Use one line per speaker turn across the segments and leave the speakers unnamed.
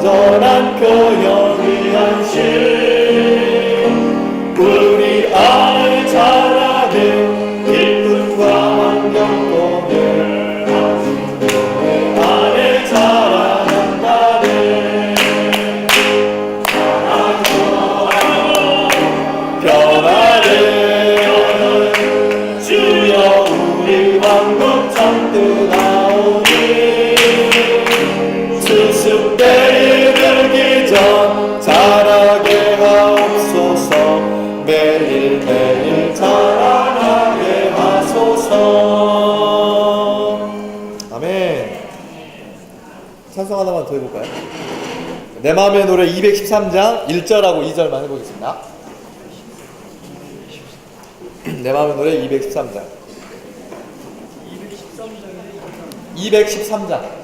온전한 교형의 안식 우리 안에 자라는 기쁨과 환경권을 내 안에 자라난다네. 변화된 주여 우리 왕국 잠드나오니 수습대에 들기 전 자라게 하옵소서. 매일매일 자라나게 하소서. 아멘. 찬송 하나만 더 해볼까요? 내 마음의 노래 213장 1절하고 2절만 해보겠습니다. 내 마음의 노래 213장 213장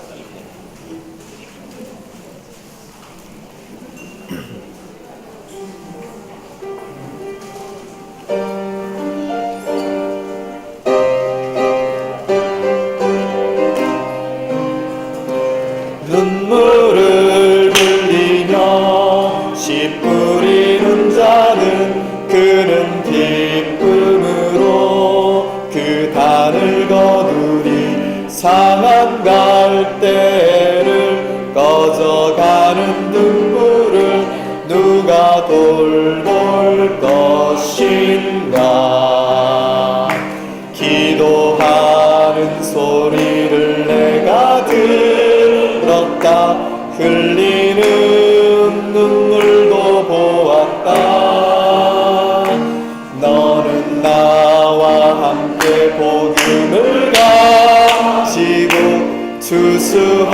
눈물을 흘리며 씨 뿌리는 자는 그는 기쁨으로 그 단을 거두리. 상한 갈대를 꺼져가는 눈물을 누가 돌볼 것인가. 기도하는 소리를 내가 들었다. 흘리는 눈물도 보았다. 너는 나와 함께 복음을 가지고 추수하러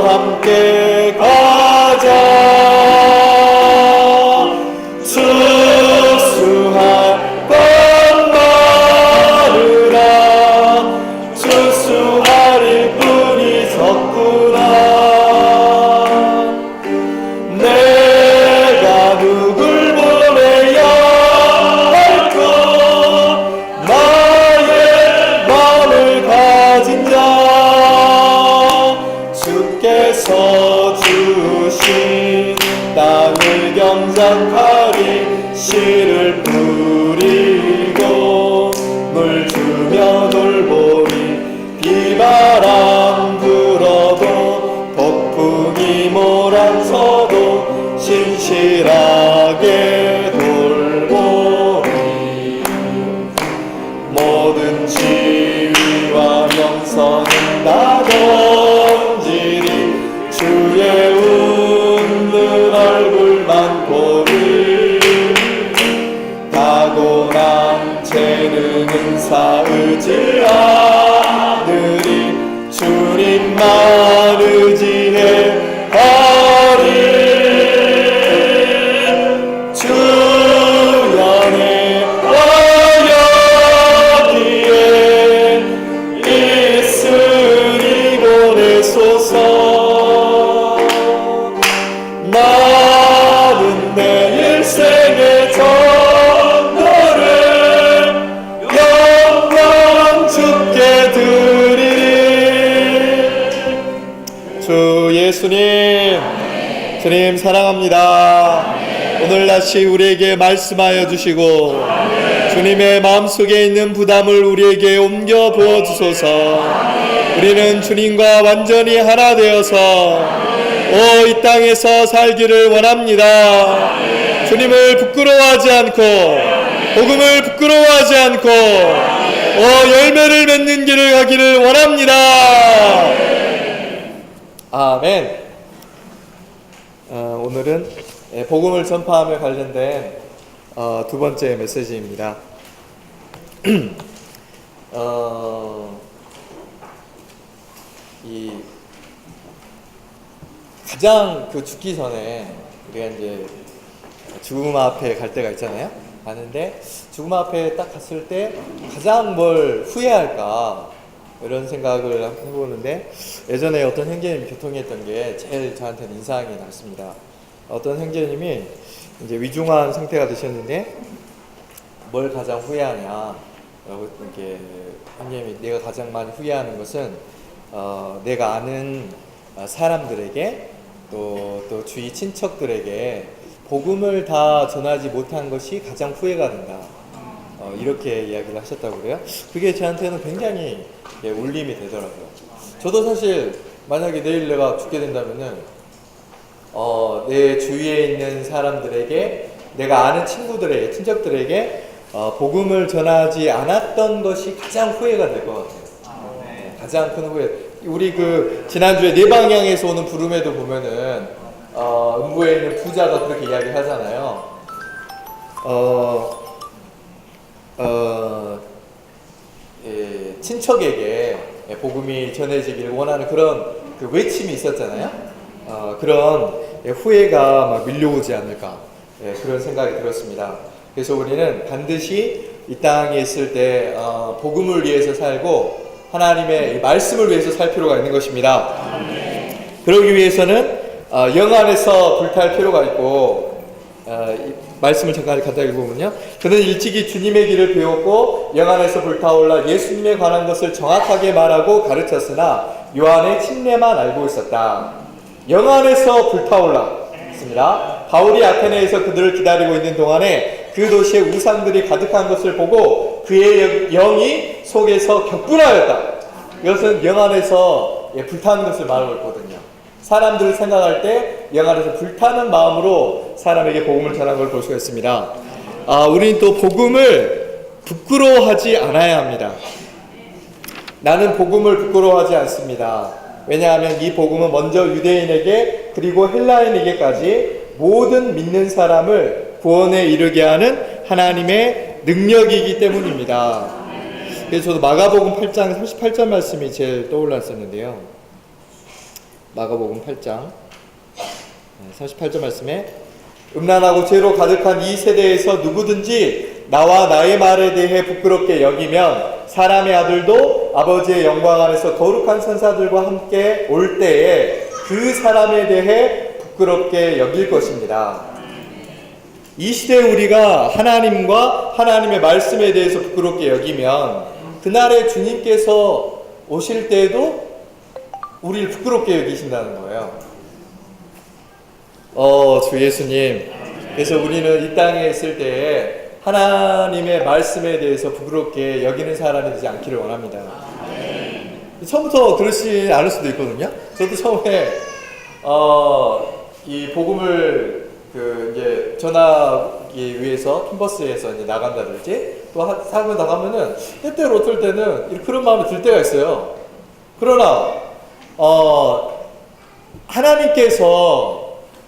함께 가자. 추수할 것 많으나 추수할 일뿐이 적구나. 내가 누굴 보내야 할까. 나의 마음을 가진 자 주께서 주신 땅을 경작하리. 씨를 뿌리고 물 주며 돌보리. 비바람 불어도 폭풍이 몰아쳐도 신실하게 돌보리. 모든 지위와 명성은 다 던지리. 주의 웃는 얼굴만 보리. 타고난 재능은 사의지하느니 주님만 의지해하리. 주연의 여기에 있으니 보내소서. 나는 내 일생의 전도를 영광 주께 드리리. 주 예수님, 주님 사랑합니다. 오늘 다시 우리에게 말씀하여 주시고 주님의 마음속에 있는 부담을 우리에게 옮겨 부어주소서. 우리는 주님과 완전히 하나 되어서 이 땅에서 살기를 원합니다. 주님을 부끄러워하지 않고 복음을 부끄러워하지 않고 열매를 맺는 길을 가기를 원합니다. 아멘. 오늘은 복음을 전파하며 관련된 두 번째 메시지입니다. 이 가장 죽기 전에 우리가 이제 죽음 앞에 갈 때가 있잖아요. 가는데 죽음 앞에 딱 갔을 때 가장 뭘 후회할까 이런 생각을 해보는데, 예전에 어떤 형제님이 교통했던 게 제일 저한테는 인상이 났습니다. 어떤 형제님이 이제 위중한 상태가 되셨는데 뭘 가장 후회하냐, 이렇게 형제님이 내가 가장 많이 후회하는 것은 내가 아는 사람들에게 또 주위 친척들에게 복음을 다 전하지 못한 것이 가장 후회가 된다. 이렇게 이야기를 하셨다고 그래요. 그게 저한테는 굉장히 울림이 되더라고요. 저도 사실 만약에 내일 내가 죽게 된다면은 내 주위에 있는 사람들에게, 내가 아는 친구들에게, 친척들에게 복음을 전하지 않았던 것이 가장 후회가 될 것 같아요. 가장 큰 후회. 우리 지난주에 네 방향에서 오는 부름에도 보면은 음부에 있는 부자가 그렇게 이야기하잖아요. 친척에게 복음이 전해지기를 원하는 그런 외침이 있었잖아요. 그런 후회가 막 밀려오지 않을까, 그런 생각이 들었습니다. 그래서 우리는 반드시 이 땅에 있을 때 복음을 위해서 살고 하나님의 말씀을 위해서 살 필요가 있는 것입니다. 그러기 위해서는 영 안에서 불탈 필요가 있고, 말씀을 잠깐 갖다 읽어보면요, 그는 일찍이 주님의 길을 배웠고 영 안에서 불타올라 예수님에 관한 것을 정확하게 말하고 가르쳤으나 요한의 침례만 알고 있었다. 영 안에서 불타올랐습니다. 바울이 아테네에서 그들을 기다리고 있는 동안에 그 도시에 우상들이 가득한 것을 보고 그의 영이 속에서 격분하였다. 이것은 영 안에서 불타는 것을 말하고 있거든요. 사람들을 생각할 때 영 안에서 불타는 마음으로 사람에게 복음을 전하는 걸 볼 수가 있습니다. 우리는 또 복음을 부끄러워하지 않아야 합니다. 나는 복음을 부끄러워하지 않습니다. 왜냐하면 이 복음은 먼저 유대인에게 그리고 헬라인에게까지 모든 믿는 사람을 구원에 이르게 하는 하나님의 능력이기 때문입니다. 그래서 저도 마가복음 8장 38절 말씀이 제일 떠올랐었는데요. 마가복음 8장 38절 말씀에 음란하고 죄로 가득한 이 세대에서 누구든지 나와 나의 말에 대해 부끄럽게 여기면 사람의 아들도 아버지의 영광 안에서 거룩한 천사들과 함께 올 때에 그 사람에 대해 부끄럽게 여길 것입니다. 이 시대에 우리가 하나님과 하나님의 말씀에 대해서 부끄럽게 여기면 그날에 주님께서 오실 때에도 우리를 부끄럽게 여기신다는 거예요. 주 예수님. 그래서 우리는 이 땅에 있을 때에 하나님의 말씀에 대해서 부끄럽게 여기는 사람이 되지 않기를 원합니다. 처음부터 그러지 않을 수도 있거든요. 저도 처음에 이 복음을 이제 전하기 위해서 캔버스에서 이제 나간다든지 또 사고 나가면은 때때로 어떨 때는 그런 마음이 들 때가 있어요. 그러나 하나님께서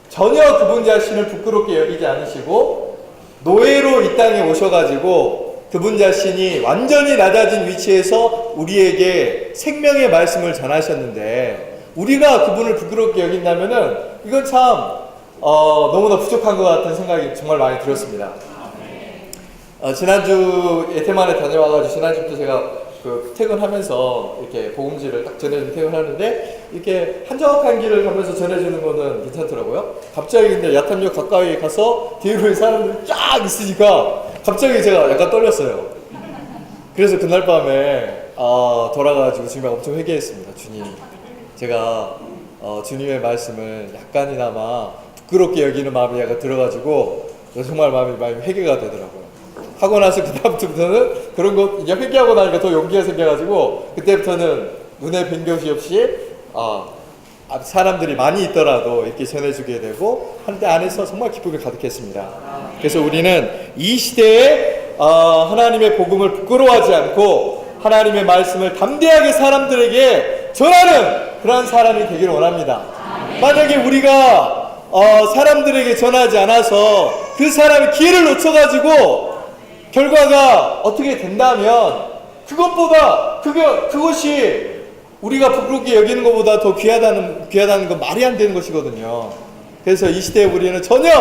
전혀 그분 자신을 부끄럽게 여기지 않으시고 노예로 이 땅에 오셔가지고 그분 자신이 완전히 낮아진 위치에서 우리에게 생명의 말씀을 전하셨는데 우리가 그분을 부끄럽게 여긴다면은 이건 참 너무나 부족한 것 같은 생각이 정말 많이 들었습니다. 지난주 에테만에 다녀와가지고 지난주부터 제가 퇴근하면서 이렇게 복음지를 딱 전해주는 퇴근하는데 이렇게 한적한 길을 가면서 전해주는 거는 괜찮더라고요. 갑자기 근데 야탐역 가까이 가서 뒤로 사람들이 쫙 있으니까 갑자기 제가 약간 떨렸어요. 그래서 그날 밤에 돌아가지고 주님을 엄청 회개했습니다. 주님, 제가 주님의 말씀을 약간이나마 부끄럽게 여기는 마음이 약간 들어가지고 정말 마음이 회개가 되더라고요. 하고 나서 그다음부터는 그런 거 이제 회개하고 나니까 더 용기가 생겨가지고 그때부터는 눈에 뵌 것이 없이 사람들이 많이 있더라도 이렇게 전해주게 되고 한때 안에서 정말 기쁨이 가득했습니다. 그래서 우리는 이 시대에 하나님의 복음을 부끄러워하지 않고 하나님의 말씀을 담대하게 사람들에게 전하는 그런 사람이 되기를 원합니다. 만약에 우리가 사람들에게 전하지 않아서 그 사람이 기회를 놓쳐가지고 결과가 어떻게 된다면 그것이 우리가 부끄럽게 여기는 것보다 더 귀하다는 건 말이 안 되는 것이거든요. 그래서 이 시대에 우리는 전혀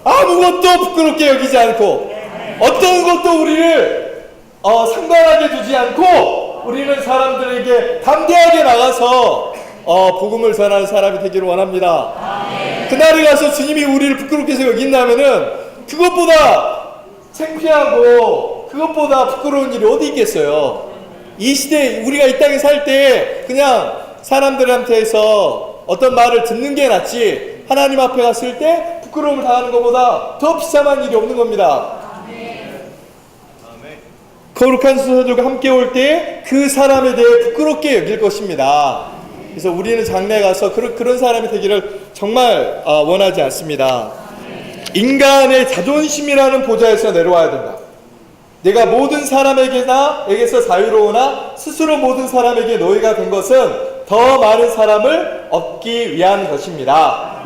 아무것도 부끄럽게 여기지 않고 어떤 것도 우리를 상관하게 두지 않고 우리는 사람들에게 담대하게 나가서 복음을 전하는 사람이 되기를 원합니다. 그날에 가서 주님이 우리를 부끄럽게 여긴다면은 그것보다 창피하고 그것보다 부끄러운 일이 어디 있겠어요. 이 시대에 우리가 이 땅에 살 때 그냥 사람들한테서 어떤 말을 듣는 게 낫지 하나님 앞에 갔을 때 부끄러움을 당하는 것보다 더 비참한 일이 없는 겁니다. 거룩한 수사들과 함께 올 때 그 사람에 대해 부끄럽게 여길 것입니다. 그래서 우리는 장래에 가서 그런 사람이 되기를 정말 원하지 않습니다. 인간의 자존심이라는 보좌에서 내려와야 된다. 내가 모든 사람에게서 자유로우나 스스로 모든 사람에게 노예가 된 것은 더 많은 사람을 얻기 위한 것입니다.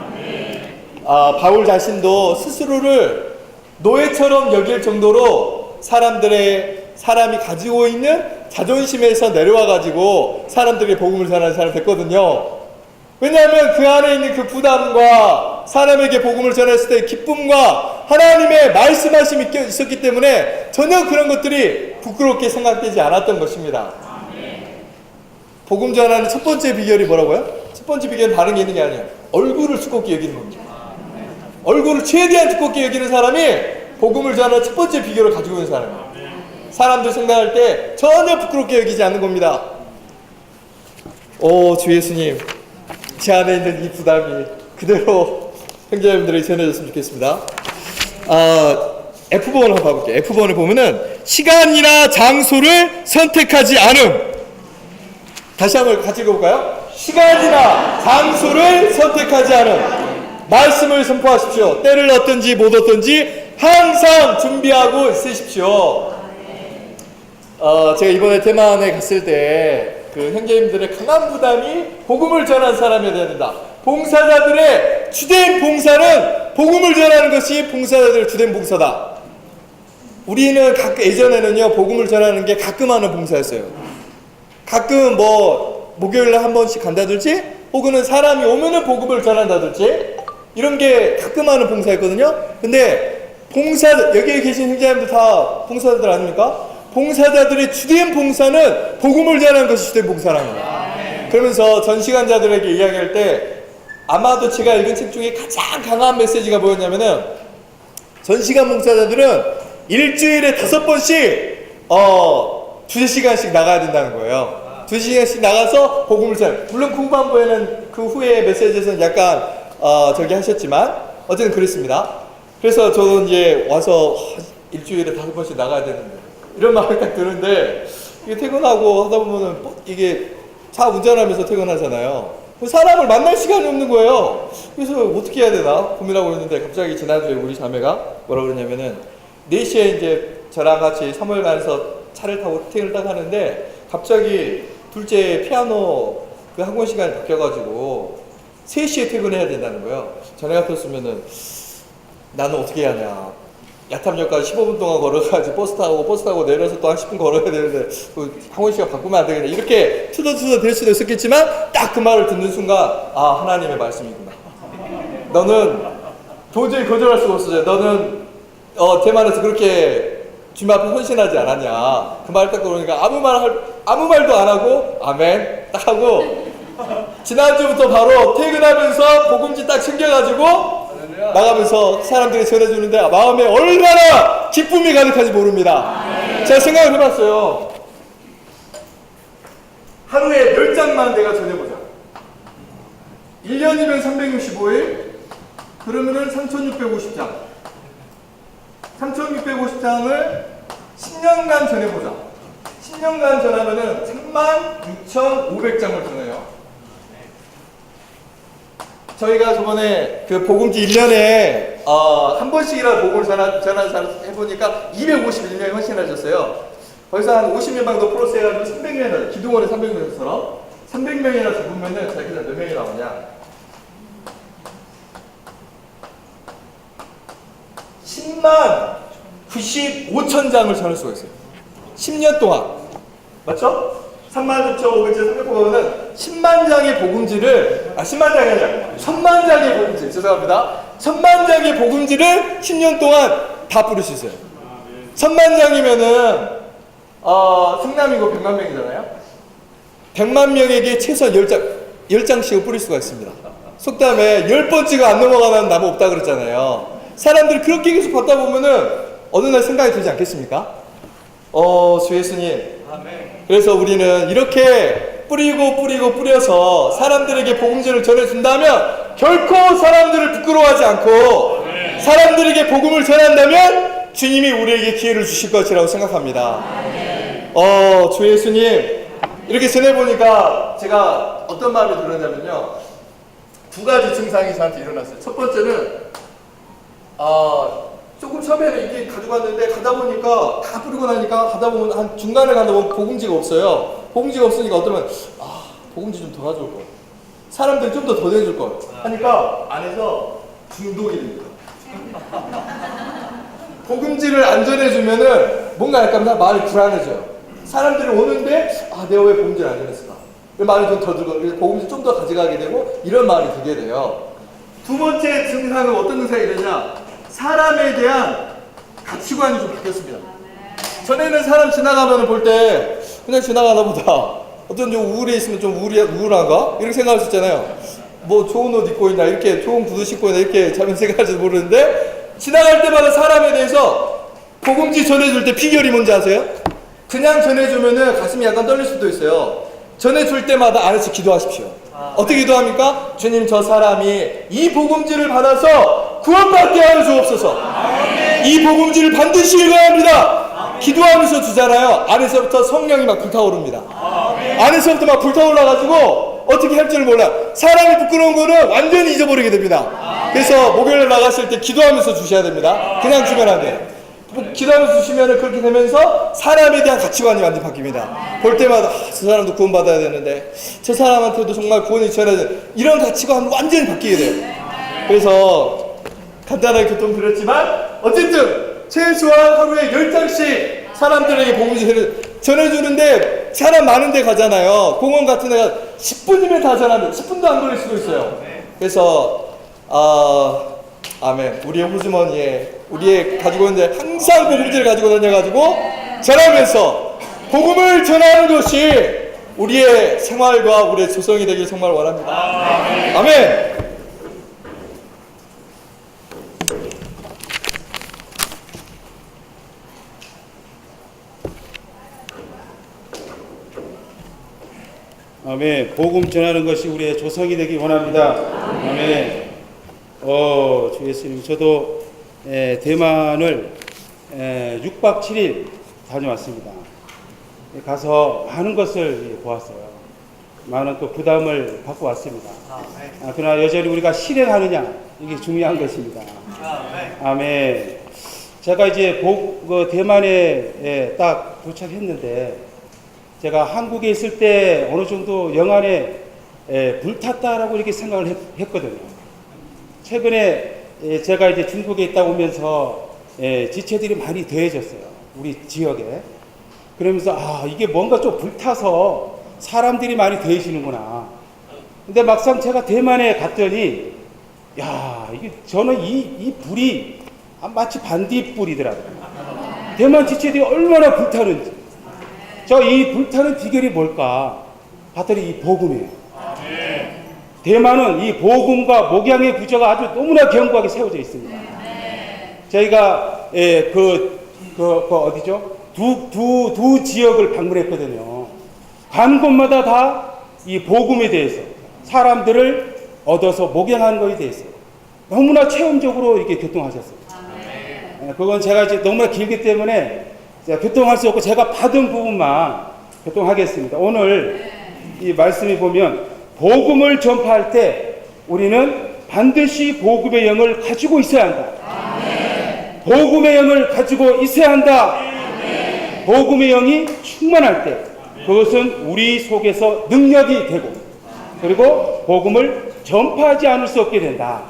바울 자신도 스스로를 노예처럼 여길 정도로 사람이 가지고 있는 자존심에서 내려와가지고 사람들에게 복음을 전하는 사람이 됐거든요. 왜냐하면 그 안에 있는 그 부담과 사람에게 복음을 전했을 때의 기쁨과 하나님의 말씀하심이 있었기 때문에 전혀 그런 것들이 부끄럽게 생각되지 않았던 것입니다. 복음 전하는 첫 번째 비결이 뭐라고요? 첫 번째 비결은 다른 게 있는 게 아니에요. 얼굴을 두껍게 여기는 겁니다. 얼굴을 최대한 두껍게 여기는 사람이 복음을 전하는 첫 번째 비결을 가지고 있는 사람이에요. 사람들 생각할 때 전혀 부끄럽게 여기지 않는 겁니다. 주 예수님, 제 안에 있는 이 부담이 그대로 형제님들에게 전해졌으면 좋겠습니다. F번을 한번 봐볼게요. F번을 보면은 시간이나 장소를 선택하지 않음. 다시 한번 같이 읽어볼까요? 시간이나 장소를 선택하지 않음. 말씀을 선포하십시오. 때를 얻든지 못 얻든지 항상 준비하고 있으십시오. 제가 이번에 대만에 갔을 때 그 형제님들의 강한 부담이 복음을 전하는 사람이어야 된다. 봉사자들의 주된 봉사는 복음을 전하는 것이 봉사자들의 주된 봉사다. 우리는 예전에는요 복음을 전하는 게 가끔 하는 봉사였어요. 가끔 목요일에 한 번씩 간다든지 혹은 사람이 오면은 복음을 전한다든지 이런 게 가끔 하는 봉사였거든요. 근데 여기에 계신 형제님들 다 봉사자들 아닙니까? 봉사자들의 주된 봉사는 복음을 전하는 것이 주된 봉사라는 거예요. 그러면서 전시관자들에게 이야기할 때 아마도 제가 읽은 책 중에 가장 강한 메시지가 뭐였냐면은 전시관 봉사자들은 일주일에 5번씩 2시간씩 나가야 된다는 거예요. 2시간씩 나가서 복음을 전해. 물론 후반부에는 그 후에 메시지에서는 약간 하셨지만 어쨌든 그랬습니다. 그래서 저도 이제 와서 일주일에 5번씩 나가야 되는데 이런 마음이 딱 드는데 이게 퇴근하고 하다 보면은 이게 차 운전하면서 퇴근하잖아요. 사람을 만날 시간이 없는 거예요. 그래서 어떻게 해야 되나 고민하고 있는데 갑자기 지난주에 우리 자매가 뭐라 그러냐면은 4시에 이제 저랑 같이 사무엘관에서 차를 타고 퇴근을 딱 하는데 갑자기 둘째 피아노 그 학원 시간이 바뀌어가지고 3시에 퇴근해야 된다는 거예요. 전에 같았으면은 나는 어떻게 해야 하냐. 야탐역까지 15분 동안 걸어가지고 버스 타고 내려서 또 한 10분 걸어야 되는데 그 학원 시간 바꾸면 안 되겠네. 이렇게 투덜투덜 될 수도 있었겠지만 딱 그 말을 듣는 순간 하나님의 말씀이구나. 너는 도저히 거절할 수가 없어요. 너는 대만에서 그렇게 주님 앞에 헌신하지 않았냐. 그 말을 딱 들으니까 아무 말도 안 하고 아멘 딱 하고 지난주부터 바로 퇴근하면서 복음지 딱 챙겨가지고 나가면서 사람들이 전해주는데 마음에 얼마나 기쁨이 가득한지 모릅니다. 제가 생각을 해봤어요. 하루에 10장만 내가 전해보자. 1년이면 365일 그러면은 3650장 3650장을 10년간 전해보자. 10년간 전하면은 36,500장을 전해요. 저희가 저번에 그 복음지 1년에 한 번씩이라도 복음을 전하는 사람 해보니까 251명이 헌신하셨어요. 거기서 한 50명 정도 플러스 해가지고 300명이나 기도원에 300명처럼 300명이나 죽으면은 자기가 몇 명이 나오냐? 10만 95,000장을 전할 수가 있어요. 10년 동안. 맞죠? 39,500장 300보면은 10만 장의 복음지를 10만 장이 아니라 1000만 장의 복음지 죄송합니다. 1000만 장의 복음지를 10년 동안 다 뿌릴 수 있어요. 1000만 장이면은 성남이고 100만 명이잖아요. 100만 명에게 최소한 10장씩을 뿌릴 수가 있습니다. 속담에 10번째가 안 넘어가는 나무 없다 그랬잖아요. 사람들이 그렇게 계속 받다 보면은 어느 날 생각이 들지 않겠습니까? 주 예수님. 그래서 우리는 이렇게 뿌려서 사람들에게 복음을 전해준다면 결코 사람들을 부끄러워하지 않고 사람들에게 복음을 전한다면 주님이 우리에게 기회를 주실 것이라고 생각합니다. 주 예수님 이렇게 전해보니까 제가 어떤 마음이 들었냐면요, 두 가지 증상이 저한테 일어났어요. 첫 번째는 조금 처음에는 이게 가져갔는데 가다 보니까 다 뿌리고 나니까 가다 보면 한 중간에 가다 보면 복음지가 없어요. 복음지가 없으니까 어쩌면 복음지 좀 더 가져올 걸, 사람들 좀 더 내줄 걸 하니까 안에서 중독이 됩니다. 복음지를 안 전해주면은 뭔가 약간 마음이 불안해져요. 사람들이 오는데 내가 왜 복음지를 안 전했을까? 마음이 좀 더 들고 복음지 좀 더 가져가게 되고 이런 마음이 들게 돼요. 두 번째 증상은 어떤 증상이 되냐? 사람에 대한 가치관이 좀 바뀌었습니다. 전에는 사람 지나가면 볼 때 그냥 지나가나 보다, 어떤 좀 우울해 있으면 좀 우울한가? 이렇게 생각할 수 있잖아요. 뭐 좋은 옷 입고 있나, 이렇게 좋은 구두 신고 있나, 이렇게 자면 생각할지도 모르는데 지나갈 때마다 사람에 대해서 복음지 전해줄 때 비결이 뭔지 아세요? 그냥 전해주면은 가슴이 약간 떨릴 수도 있어요. 전해줄 때마다 안에서 기도하십시오. 어떻게 기도합니까? 주님, 저 사람이 이 복음지를 받아서 구원받게 하여 주옵소서. 이 복음지를 반드시 읽어야 합니다. 기도하면서 주잖아요. 안에서부터 성령이 막 불타오릅니다. 안에서부터 막 불타올라가지고 어떻게 할 줄 몰라. 사람이 부끄러운 거는 완전히 잊어버리게 됩니다. 그래서 목요일에 나가실 때 기도하면서 주셔야 됩니다. 그냥 주면 안 돼요. 기도하면서 주시면 그렇게 되면서 사람에 대한 가치관이 완전히 바뀝니다. 볼 때마다 저 사람도 구원받아야 되는데, 저 사람한테도 정말 구원이 전해야 돼, 이런 가치관이 완전히 바뀌게 돼요. 그래서 간단하게 교통드렸지만 어쨌든 최소한 하루에 10장씩 사람들에게 복음을 전해주는데, 사람 많은 데 가잖아요. 공원 같은 데 가 10분이면 다 전하면 10분도 안 걸릴 수도 있어요. 그래서 아멘. 우리의 호주머니에 우리의 가지고 있는데 항상 복음지를 가지고 다녀가지고 전하면서 복음을 전하는 것이 우리의 생활과 우리의 조성이 되길 정말 원합니다. 아멘.
아멘. 복음 전하는 것이 우리의 조성이 되길 원합니다. 아멘. 주 예수님, 저도 대만을 6박 7일 다녀왔습니다. 가서 많은 것을 보았어요. 많은 또 부담을 받고 왔습니다. 그러나 여전히 우리가 실행하느냐, 이게 중요한 것입니다. 아멘. 제가 이제 대만에 딱 도착했는데, 제가 한국에 있을 때 어느 정도 영안에 불탔다라고 이렇게 생각을 했거든요. 최근에 제가 이제 중국에 있다 오면서 지체들이 많이 더해졌어요. 우리 지역에. 그러면서 이게 뭔가 좀 불타서 사람들이 많이 더해지는구나. 근데 막상 제가 대만에 갔더니 이게 저는 이 불이 마치 반딧불이더라고요. 대만 지체들이 얼마나 불타는지. 이 불타는 비결이 뭘까 봤더니 이 복음이에요. 대만은 이 복음과 목양의 구조가 아주 너무나 견고하게 세워져 있습니다. 저희가 어디죠? 두 지역을 방문했거든요. 간 곳마다 다 이 복음에 대해서 사람들을 얻어서 목양하는 것에 대해서 너무나 체험적으로 이렇게 교통하셨어요. 그건 제가 이제 너무나 길기 때문에 제가 교통할 수 없고 제가 받은 부분만 교통하겠습니다. 오늘 이 말씀에 보면 복음을 전파할 때 우리는 반드시 복음의 영을 가지고 있어야 한다. 아멘. 복음의 영을 가지고 있어야 한다. 아멘. 복음의 영이 충만할 때 그것은 우리 속에서 능력이 되고, 그리고 복음을 전파하지 않을 수 없게 된다.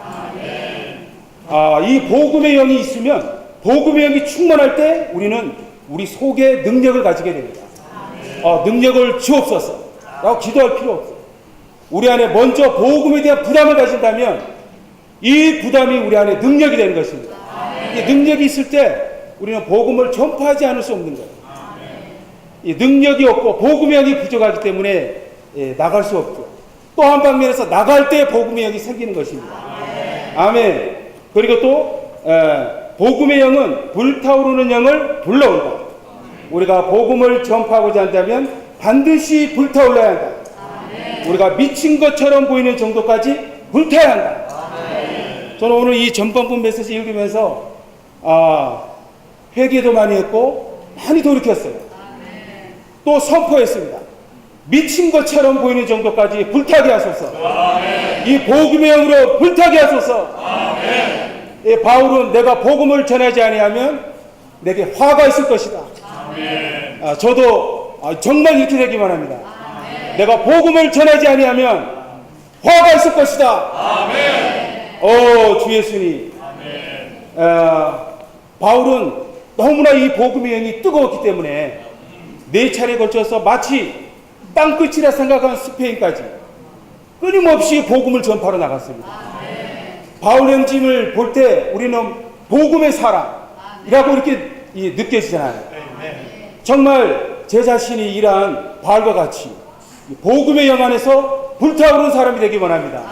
아멘. 이 복음의 영이 있으면, 복음의 영이 충만할 때 우리는 우리 속에 능력을 가지게 됩니다. 능력을 주옵소서 라고 기도할 필요 없어요. 우리 안에 먼저 복음에 대한 부담을 가진다면 이 부담이 우리 안에 능력이 되는 것입니다. 이 능력이 있을 때 우리는 복음을 전파하지 않을 수 없는 거예요. 이 능력이 없고 복음의 영이 부족하기 때문에 나갈 수 없죠. 또 한 방면에서 나갈 때 복음의 영이 생기는 것입니다. 아멘. 그리고 또 복음의 영은 불타오르는 영을 불러온다. 우리가 복음을 전파하고자 한다면 반드시 불타올라야 한다. 우리가 미친 것처럼 보이는 정도까지 불타야 한다. 저는 오늘 이 전반부 메시지 읽으면서 회개도 많이 했고 많이 돌이켰어요. 또 선포했습니다. 미친 것처럼 보이는 정도까지 불타게 하소서. 이 복음의 영으로 불타게 하소서. 바울은 내가 복음을 전하지 아니하면 내게 화가 있을 것이다. 저도 정말 이렇게 되기만 합니다. 내가 복음을 전하지 아니하면 화가 있을 것이다. 주 예수님. 바울은 너무나 이 복음의 영이 뜨거웠기 때문에 4차례에 걸쳐서 마치 땅끝이라 생각한 스페인까지 끊임없이 복음을 전파로 나갔습니다. 바울 행진을 볼 때 우리는 복음의 사람이라고 이렇게 느껴지잖아요. 정말 제 자신이 일한 바울과 같이 복음의 영 안에서 불타오르는 사람이 되기 원합니다.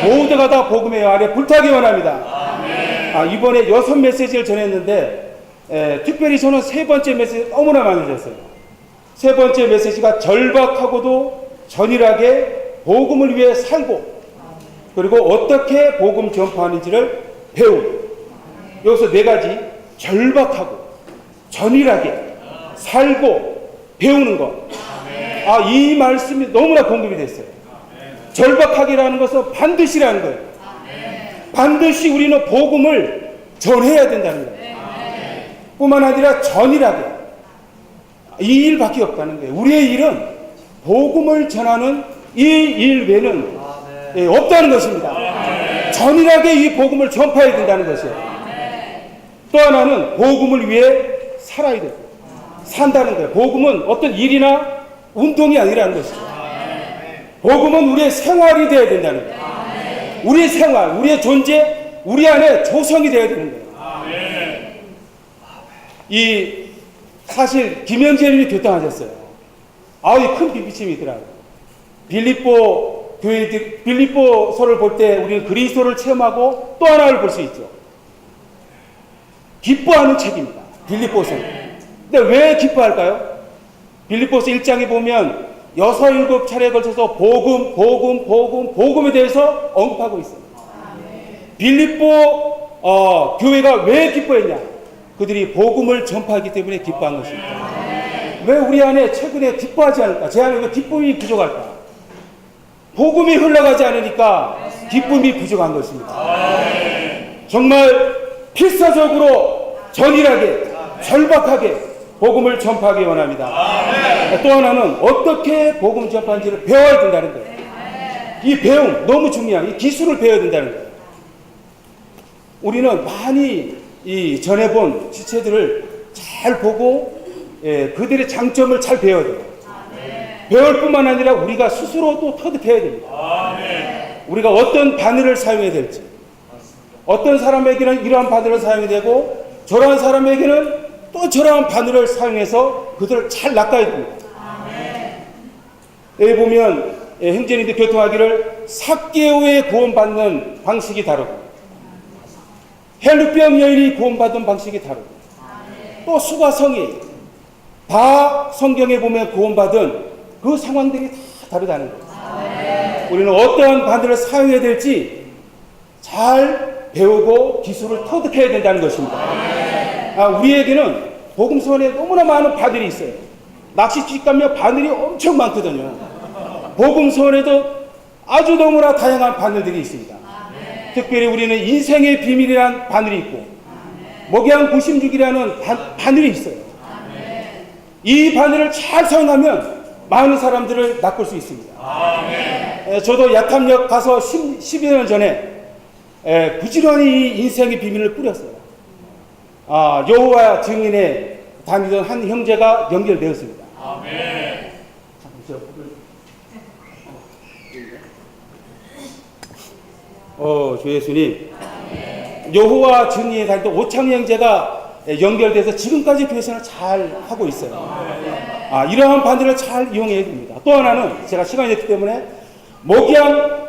모두가 다 복음의 영 안에 불타기 원합니다. 이번에 6 메시지를 전했는데 특별히 저는 3번째 메시지 너무나 많이 줬어요. 3번째 메시지가 절박하고도 전일하게 복음을 위해 살고 그리고 어떻게 복음 전파하는지를 배우고 여기서 4가지 절박하고 전일하게 살고 배우는 것. 이 말씀이 너무나 공감이 됐어요. 절박하게라는 것은 반드시라는 거예요. 반드시 우리는 복음을 전해야 된다는 거예요. 뿐만 아니라 전일하게 이 일밖에 없다는 거예요. 우리의 일은 복음을 전하는 이 일 외에는 없다는 것입니다. 전일하게 이 복음을 전파해야 된다는 것이에요. 또 하나는 복음을 위해 살아야 되고 산다는 거예요. 복음은 어떤 일이나 운동이 아니라는 것이죠. 복음은 우리의 생활이 되어야 된다는 거예요. 우리의 생활, 우리의 존재, 우리 안에 조성이 되어야 되는 거예요. 사실 김영재님이 교통하셨어요. 큰 비비침이 있더라고요. 빌립보서를 볼 때 우리는 그리스도를 체험하고 또 하나를 볼 수 있죠. 기뻐하는 책입니다. 빌립보서. 근데 왜 기뻐할까요? 빌립보서 1장에 보면 6, 7차례에 걸쳐서 복음에 대해서 언급하고 있어요. 빌립보 교회가 왜 기뻐했냐? 그들이 복음을 전파하기 때문에 기뻐한 것입니다. 왜 우리 안에 최근에 기뻐하지 않을까? 제 안에 왜 기쁨이 부족할까? 복음이 흘러가지 않으니까 기쁨이 부족한 것입니다. 정말 필사적으로 전일하게 절박하게 복음을 전파하기 원합니다. 또 하나는 어떻게 복음 전파하는지를 배워야 된다는 거예요. 이 배움 너무 중요한 이 기술을 배워야 된다는 거예요. 우리는 많이 전해본 지체들을 잘 보고 그들의 장점을 잘 배워야 돼요. 배울 뿐만 아니라 우리가 스스로 또 터득해야 됩니다. 우리가 어떤 바늘을 사용해야 될지, 어떤 사람에게는 이러한 바늘을 사용해야 되고 저러한 사람에게는 또 저러한 바늘을 사용해서 그들을 잘 낚아야 됩니다. 여기 보면 형제님들 교통하기를 삭개오의 구원받는 방식이 다르고 헬루병 여인이 구원받은 방식이 다르고 또 수가성이 다 성경에 보면 구원받은 그 상황들이 다 다르다는 거예요. 우리는 어떠한 바늘을 사용해야 될지 잘 배우고 기술을 터득해야 된다는 것입니다. 우리에게는 복음서원에 너무나 많은 바늘이 있어요. 낚시집 가면 바늘이 엄청 많거든요. 복음서원에도 아주 너무나 다양한 바늘들이 있습니다. 특별히 우리는 인생의 비밀이라는 바늘이 있고 목양 96이라는 바늘이 있어요. 이 바늘을 잘 사용하면 많은 사람들을 낚을 수 있습니다. 저도 야탐역 가서 10여 년 전에 부지런히 이 인생의 비밀을 뿌렸어요. 여호와 증인에 다니던 한 형제가 연결되었습니다. 주 예수님. 여호와 증인에 다니던 오창 형제가 연결돼서 지금까지 교회생활을 잘 하고 있어요. 이러한 바늘을 잘 이용해야 됩니다. 또 하나는 제가 시간이 됐기 때문에 목양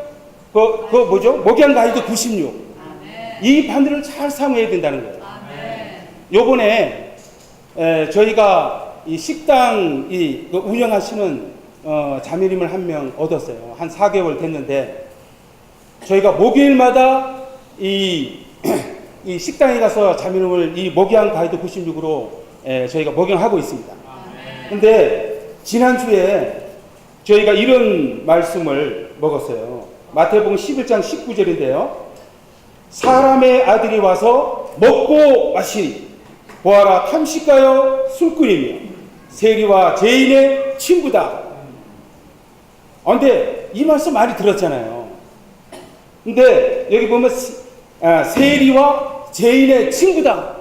목양 가이드 96. 이 바늘을 잘 사용해야 된다는 거예요. 요번에 저희가 이 식당 운영하시는 자매님을 한 명 얻었어요. 한 4개월 됐는데 저희가 목요일마다 이 식당에 가서 자매님을 이 목양 가이드 96으로 저희가 목양하고 있습니다. 근데 지난주에 저희가 이런 말씀을 먹었어요. 마태복음 11장 19절인데요. 사람의 아들이 와서 먹고 마시니 보아라 탐식가여 술꾼이며 세리와 죄인의 친구다. 근데 이 말씀 많이 들었잖아요. 근데 여기 보면 세리와 죄인의 친구다.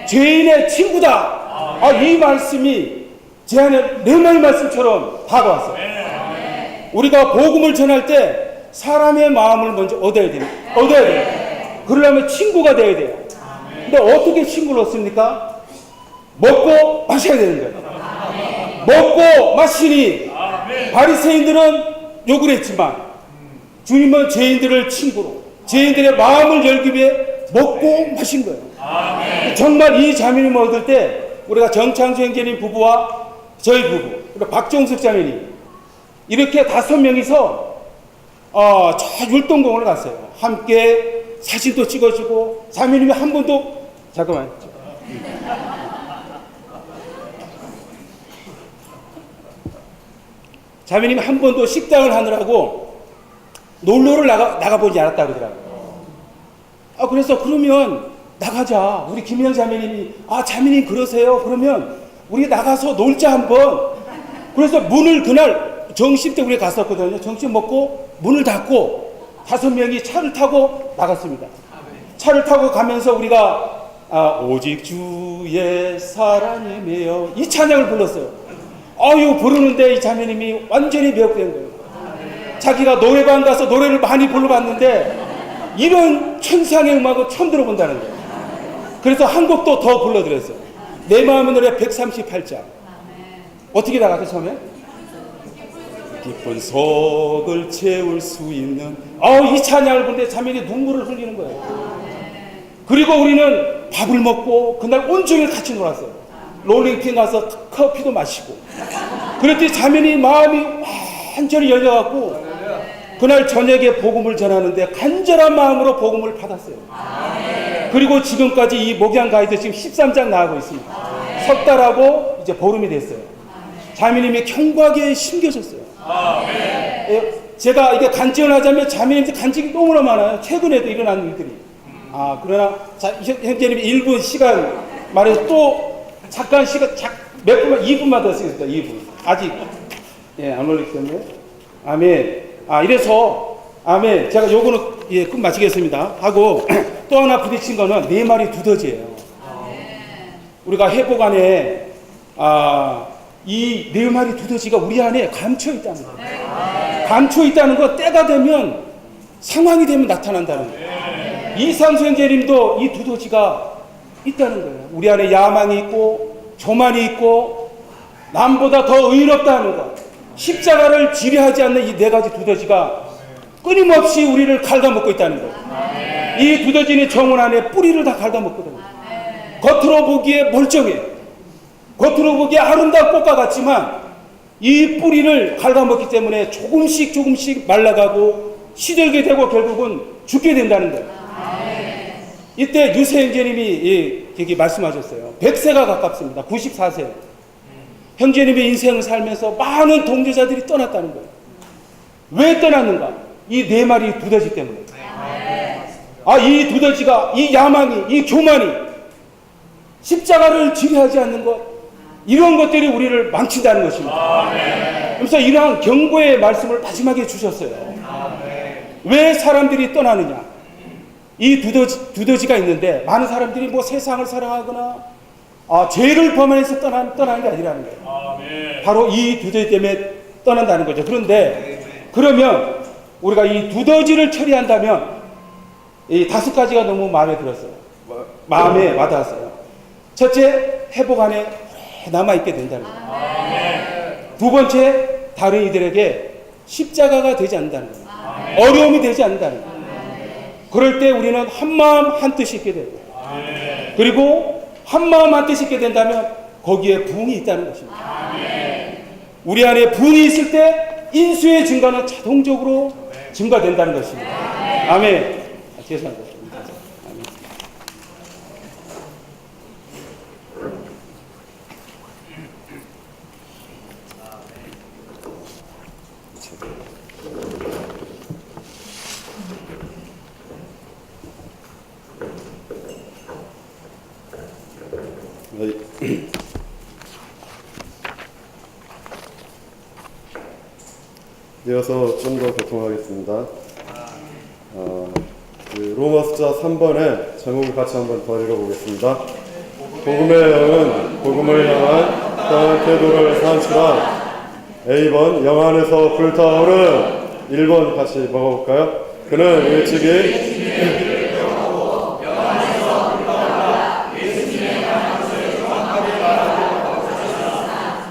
죄인의 친구다. 이 말씀이 제 안에 렘마의 말씀처럼 다가왔어요. 우리가 복음을 전할 때 사람의 마음을 먼저 얻어야 돼요. 그러려면 친구가 돼야 돼요. 근데 어떻게 친구를 얻습니까? 먹고 마셔야 되는 거예요. 먹고 마시니 바리새인들은 욕을 했지만 주님은 죄인들을 친구로 죄인들의 마음을 열기 위해 먹고 마신 거예요. 정말 이 자매님을 얻을 때 우리가 정창수 형제님 부부와 저희 부부 그리고 박정숙 자매님 이렇게 5명이서 저 율동공원을 갔어요. 함께 사진도 찍어주고 자매님이 한 번도 잠깐만 자매님이 한 번도 식당을 하느라고 놀러를 나가보지 않았다 그러더라고요. 그래서 그러면 나가자. 우리 김영 자매님이 자매님 그러세요? 그러면 우리 나가서 놀자 한번. 그래서 문을 그날 정심 때 우리 갔었거든요. 정심 먹고 문을 닫고 5명이 차를 타고 나갔습니다. 차를 타고 가면서 우리가 오직 주의 사랑에 매여 이 찬양을 불렀어요. 이거 부르는데 이 자매님이 완전히 배역된 거예요. 자기가 노래방 가서 노래를 많이 불러봤는데 이런 천상의 음악을 처음 들어본다는 거예요. 그래서 한 곡도 더 불러드렸어요. 내 마음의 노래 138장. 어떻게 나갔죠 처음에? 깊은 속을 채울 수 있는 이 찬양을 부르는데 자매님이 눈물을 흘리는 거예요. 그리고 우리는 밥을 먹고 그날 온종일 같이 놀았어요. 롤링핀 가서 커피도 마시고 그랬더니 자매님 마음이 완전히 열려갖고 그날 저녁에 복음을 전하는데 간절한 마음으로 복음을 받았어요. 그리고 지금까지 이 목양 가이드 지금 13장 나가고 있습니다. 석 달하고 이제 보름이 됐어요. 자매님이 경박에 심겨졌어요. 제가 이게 간증을 하자면 자매님들 간증이 너무나 많아요. 최근에도 일어난 일들이. 그러나 형제님이 1분 시간 말해서 또 잠깐 시간 몇 분만 2분만 더 쓰겠습니다. 2분. 아직 안 올리기 때문에. 아멘. 이래서 아멘. 제가 요거는 끝 마치겠습니다. 하고 또 하나 부딪힌 거는 4마리 두더지예요. 우리가 회복 안에 이 4마리 두더지가 우리 안에 감춰 있다는 거예요. 감춰 있다는 거 때가 되면 상황이 되면 나타난다는 거예요. 이상수 형제님도 이 두더지가 있다는 거예요. 우리 안에 야망이 있고 교만이 있고 남보다 더 의롭다는 것, 십자가를 지뢰하지 않는 이 4가지 두더지가 끊임없이 우리를 갉아먹고 있다는 거예요. 이 두더지는 정원 안에 뿌리를 다 갉아먹거든요. 겉으로 보기에 멀쩡해, 겉으로 보기에 아름다운 꽃과 같지만 이 뿌리를 갉아먹기 때문에 조금씩 말라가고 시들게 되고 결국은 죽게 된다는 거예요. 이때 유세 형제님이 여기 말씀하셨어요. 100세가 가깝습니다. 94세. 형제님의 인생을 살면서 많은 동료자들이 떠났다는 거예요. 왜 떠났는가? 이 4마리 두더지 때문에. 이 두더지가, 이 야망이, 이 교만이, 십자가를 지뢰하지 않는 것, 이런 것들이 우리를 망친다는 것입니다. 그래서 이러한 경고의 말씀을 마지막에 주셨어요. 왜 사람들이 떠나느냐? 이 두더지가 있는데 많은 사람들이 뭐 세상을 사랑하거나 죄를 범해서 떠나는 게 아니라는 거예요. 바로 이 두더지 때문에 떠난다는 거죠. 그런데 그러면 우리가 이 두더지를 처리한다면 이 5가지가 너무 마음에 들었어요. 마음에 와닿았어요. 첫째, 회복 안에 남아있게 된다는 거예요. 두 번째, 다른 이들에게 십자가가 되지 않는다는 거예요. 어려움이 되지 않는다는 거예요. 그럴 때 우리는 한마음 한뜻이 있게 되고, 그리고 한마음 한뜻이 있게 된다면 거기에 부흥이 있다는 것입니다. 우리 안에 분이 있을 때 인수의 증가는 자동적으로 증가된다는 것입니다. 아멘. 죄송합니다. 아멘.
이어서 좀 더 교통하겠습니다. 로마 숫자 3번에 제목을 같이 한번 더 읽어보겠습니다. 복음의 영은 복음을 향한 땅의 태도를 산출한 A번 영 안에서 불타오른 1번 같이 먹어볼까요? 그는 일찍이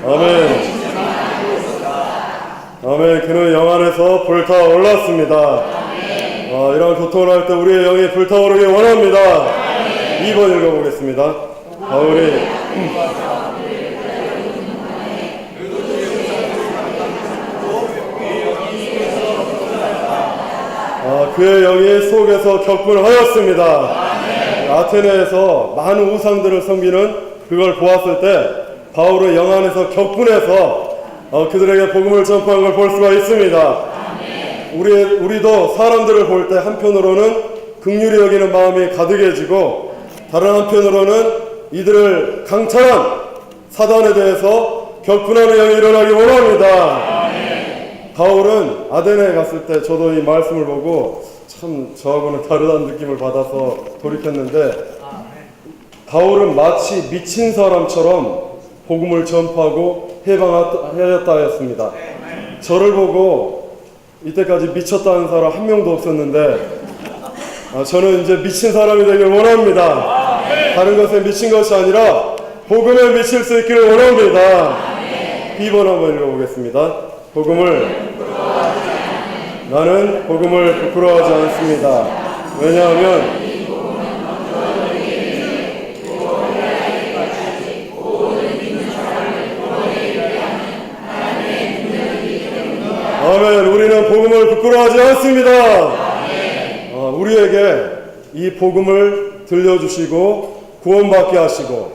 아멘. 아멘. 그는 영 안에서 불타올랐습니다. 이런 교통을 할 때 우리의 영이 불타오르기 원합니다. 2번 읽어보겠습니다. 바울이 그의 영이 속에서 격분하였습니다. 아테네에서 많은 우상들을 섬기는 그걸 보았을 때 바울은 영 안에서 격분해서 그들에게 복음을 전파한 걸 볼 수가 있습니다. 우리도 사람들을 볼 때 한편으로는 긍휼히 여기는 마음이 가득해지고 다른 한편으로는 이들을 강탈한 사단에 대해서 격분하는 영이 일어나기 원합니다. 바울은 아데네에 갔을 때 저도 이 말씀을 보고 참 저하고는 다르다는 느낌을 받아서 돌이켰는데 바울은 마치 미친 사람처럼 복음을 전파하고 해방하였다 하였습니다. 저를 보고 이때까지 미쳤다는 사람 한 명도 없었는데 저는 이제 미친 사람이 되길 원합니다. 다른 것에 미친 것이 아니라 복음에 미칠 수 있기를 원합니다. 2번 한번 읽어보겠습니다. 나는 복음을 부끄러워하지 않습니다. 왜냐하면 아멘. 우리는 복음을 부끄러워하지 않습니다. 우리에게 이 복음을 들려주시고 구원받게 하시고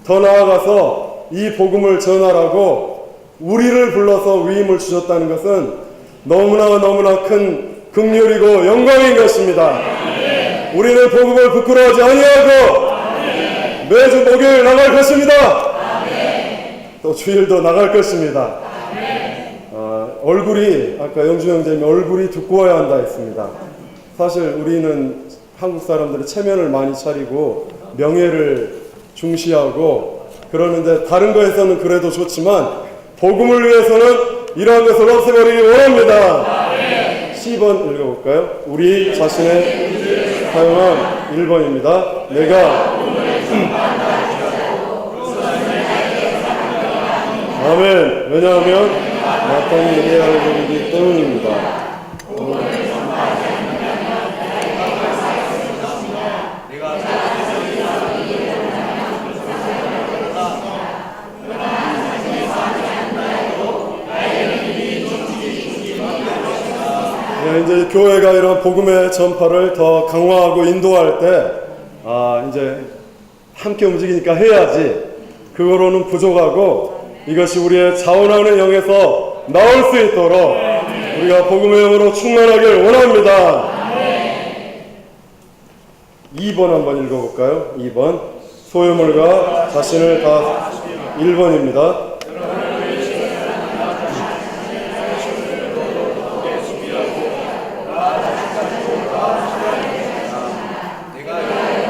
더 나아가서 이 복음을 전하라고 우리를 불러서 위임을 주셨다는 것은 너무나 큰 긍휼이고 영광인 것입니다. 우리는 복음을 부끄러워하지 아니하고 매주 목요일 나갈 것입니다. 또 주일도 나갈 것입니다. 얼굴이 아까 영주 형제님 얼굴이 두꺼워야 한다 했습니다. 사실 우리는 한국 사람들은 체면을 많이 차리고 명예를 중시하고 그러는데 다른 거에서는 그래도 좋지만 복음을 위해서는 이러한 것을 없애버리기 원합니다. 10번 읽어볼까요? 우리 자신의 사용한 1번입니다. 내가 아멘. 왜냐하면 마땅히 해야 할 일이기 때문입니다. 이제 교회가 이런 복음의 전파를 더 강화하고 인도할 때 이제 함께 움직이니까 해야지 그거로는 부족하고 이것이 우리의 자원하는 영에서 나올 수 있도록 우리가 복음의 영으로 충만하길 원합니다. 2번 한번 읽어볼까요? 2번 소유물과 자신을 다 1번입니다.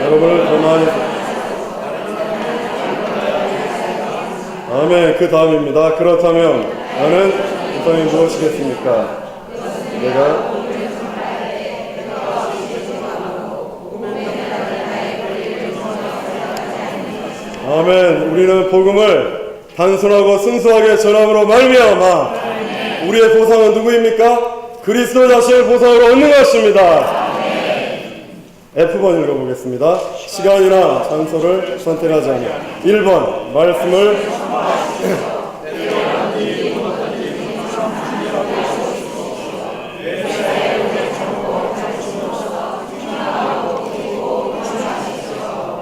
여러분을 더 많이 아멘. 그 다음입니다. 그렇다면 나는 우상이 무엇이겠습니까? 내가 아멘. 우리는 복음을 단순하고 순수하게 전함으로 말미암아 우리의 보상은 누구입니까? 그리스도 자신을 보상으로 얻는 것입니다. F번 읽어보겠습니다. 시간이나 장소를 선택하지 않아 1번 말씀을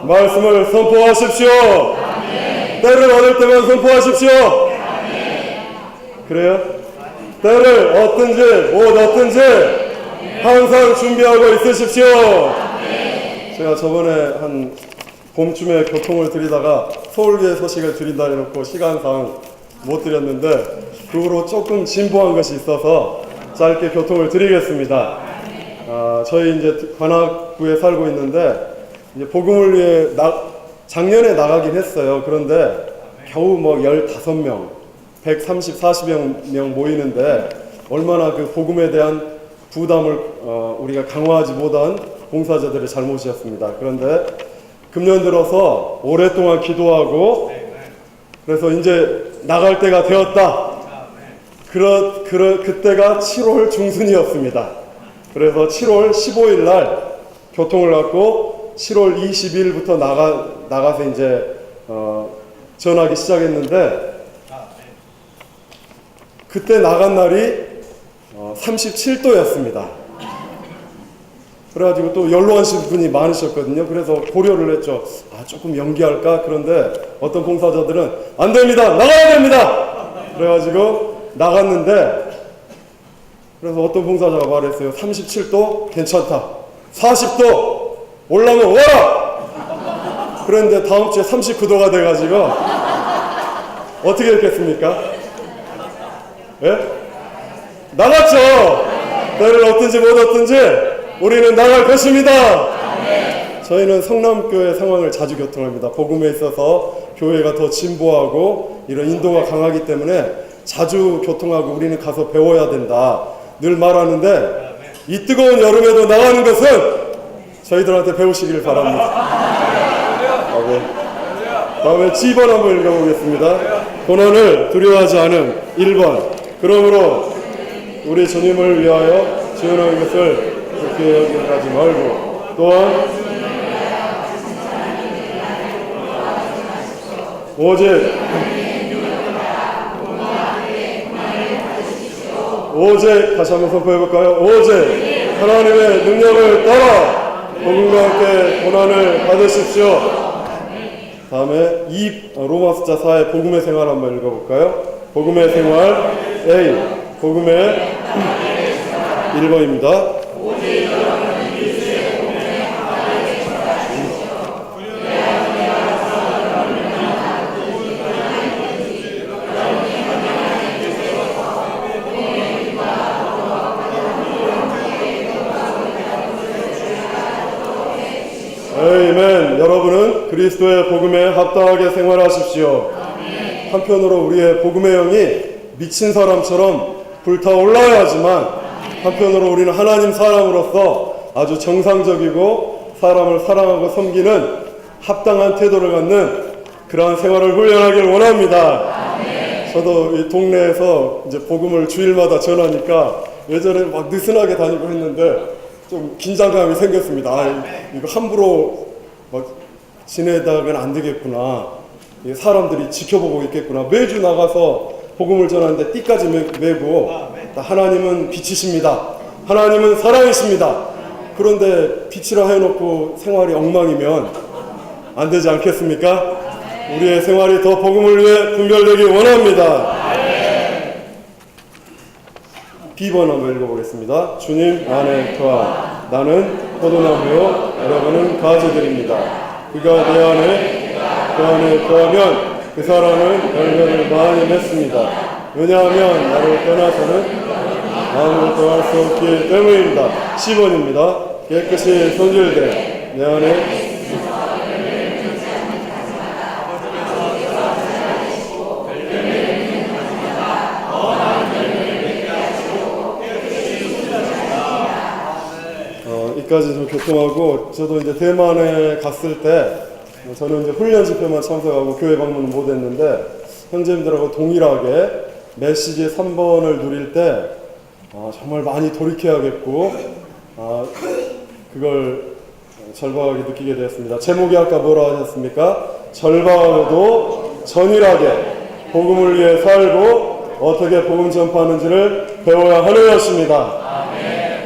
말씀을 선포하십시오. 때를 얻을 때만 선포하십시오. 그래요? 때를 얻든지 못 얻든지 항상 준비하고 있으십시오. 제가 저번에 한 봄쯤에 교통을 드리다가 서울교회 소식을 드린다 해놓고 시간상 못 드렸는데 그 후로 조금 진보한 것이 있어서 짧게 교통을 드리겠습니다. 저희 이제 관악구에 살고 있는데 이제 복음을 위해 작년에 나가긴 했어요. 그런데 겨우 뭐 15명, 130, 40명 모이는데 얼마나 그 복음에 대한 부담을 우리가 강화하지 못한 봉사자들의 잘못이었습니다. 그런데 금년 들어서 오랫동안 기도하고 그래서 이제 나갈 때가 되었다. 그때가 7월 중순이었습니다. 그래서 7월 15일 날 교통을 갖고 7월 20일부터 나가서 이제 전하기 시작했는데 그때 나간 날이 37도였습니다. 그래가지고 또 연로하신 분이 많으셨거든요. 그래서 고려를 했죠. 조금 연기할까? 그런데 어떤 봉사자들은 안 됩니다. 나가야 됩니다. 그래가지고 나갔는데 그래서 어떤 봉사자가 말했어요. 37도 괜찮다. 40도 올라면 와라. 그런데 다음 주에 39도가 돼가지고 어떻게 했겠습니까? 예? 나갔죠. 때를 얻든지 못 얻든지 우리는 나갈 것입니다. 저희는 성남교회 상황을 자주 교통합니다. 복음에 있어서 교회가 더 진보하고 이런 인도가 강하기 때문에 자주 교통하고 우리는 가서 배워야 된다 늘 말하는데 이 뜨거운 여름에도 나가는 것은 저희들한테 배우시길 바랍니다. 다음에 G번 한번 읽어보겠습니다. 고난을 두려워하지 않음 1번. 그러므로 우리 주님을 위하여 지원하는 것을 그렇게 여기까지 말고 또한 오직 다시 한번 선포해볼까요? 오직 하나님의 능력을 따라 복음과 함께 고난을 받으십시오. 다음에 로마 숫자 4의 복음의 생활 한번 읽어볼까요? 복음의 생활 A 복음의 1번입니다. 아멘. 여러분은 그리스도의 복음에 합당하게 생활하십시오. 한편으로 우리의 복음의 영이 미친 사람처럼 불타올라야 하지만 한편으로 우리는 하나님 사람으로서 아주 정상적이고 사람을 사랑하고 섬기는 합당한 태도를 갖는 그러한 생활을 훈련하길 원합니다. 저도 이 동네에서 이제 복음을 주일마다 전하니까 예전에 막 느슨하게 다니고 했는데 좀 긴장감이 생겼습니다. 이거 함부로 막 지내다가는 안 되겠구나. 사람들이 지켜보고 있겠구나. 매주 나가서 복음을 전하는데 띠까지 메고 하나님은 빛이십니다. 하나님은 사랑이십니다. 그런데 빛이라 해놓고 생활이 엉망이면 안 되지 않겠습니까? 우리의 생활이 더 복음을 위해 분별되기 원합니다. B번 한번 읽어보겠습니다. 주님 안에 거하 나는 포도나무요 여러분은 가지들입니다. 그가 내 안에 그 안에 거하면 그 사람은 열매를 많이 맺습니다. 왜냐하면 나를 떠나서는 아무것도 할 수 없기 때문입니다. 10번입니다. 깨끗이 손질돼 내 안에 여기까지 좀 교통하고 저도 이제 대만에 갔을 때 저는 이제 훈련 집회만 참석하고 교회 방문은 못했는데 형제님들하고 동일하게 메시지 3번을 누릴 때 정말 많이 돌이켜야겠고 그걸 절박하게 느끼게 되었습니다. 제목이 아까 뭐라 하셨습니까? 절박하고도 전일하게 복음을 위해 살고 어떻게 복음 전파하는지를 배워야 하는 것입니다.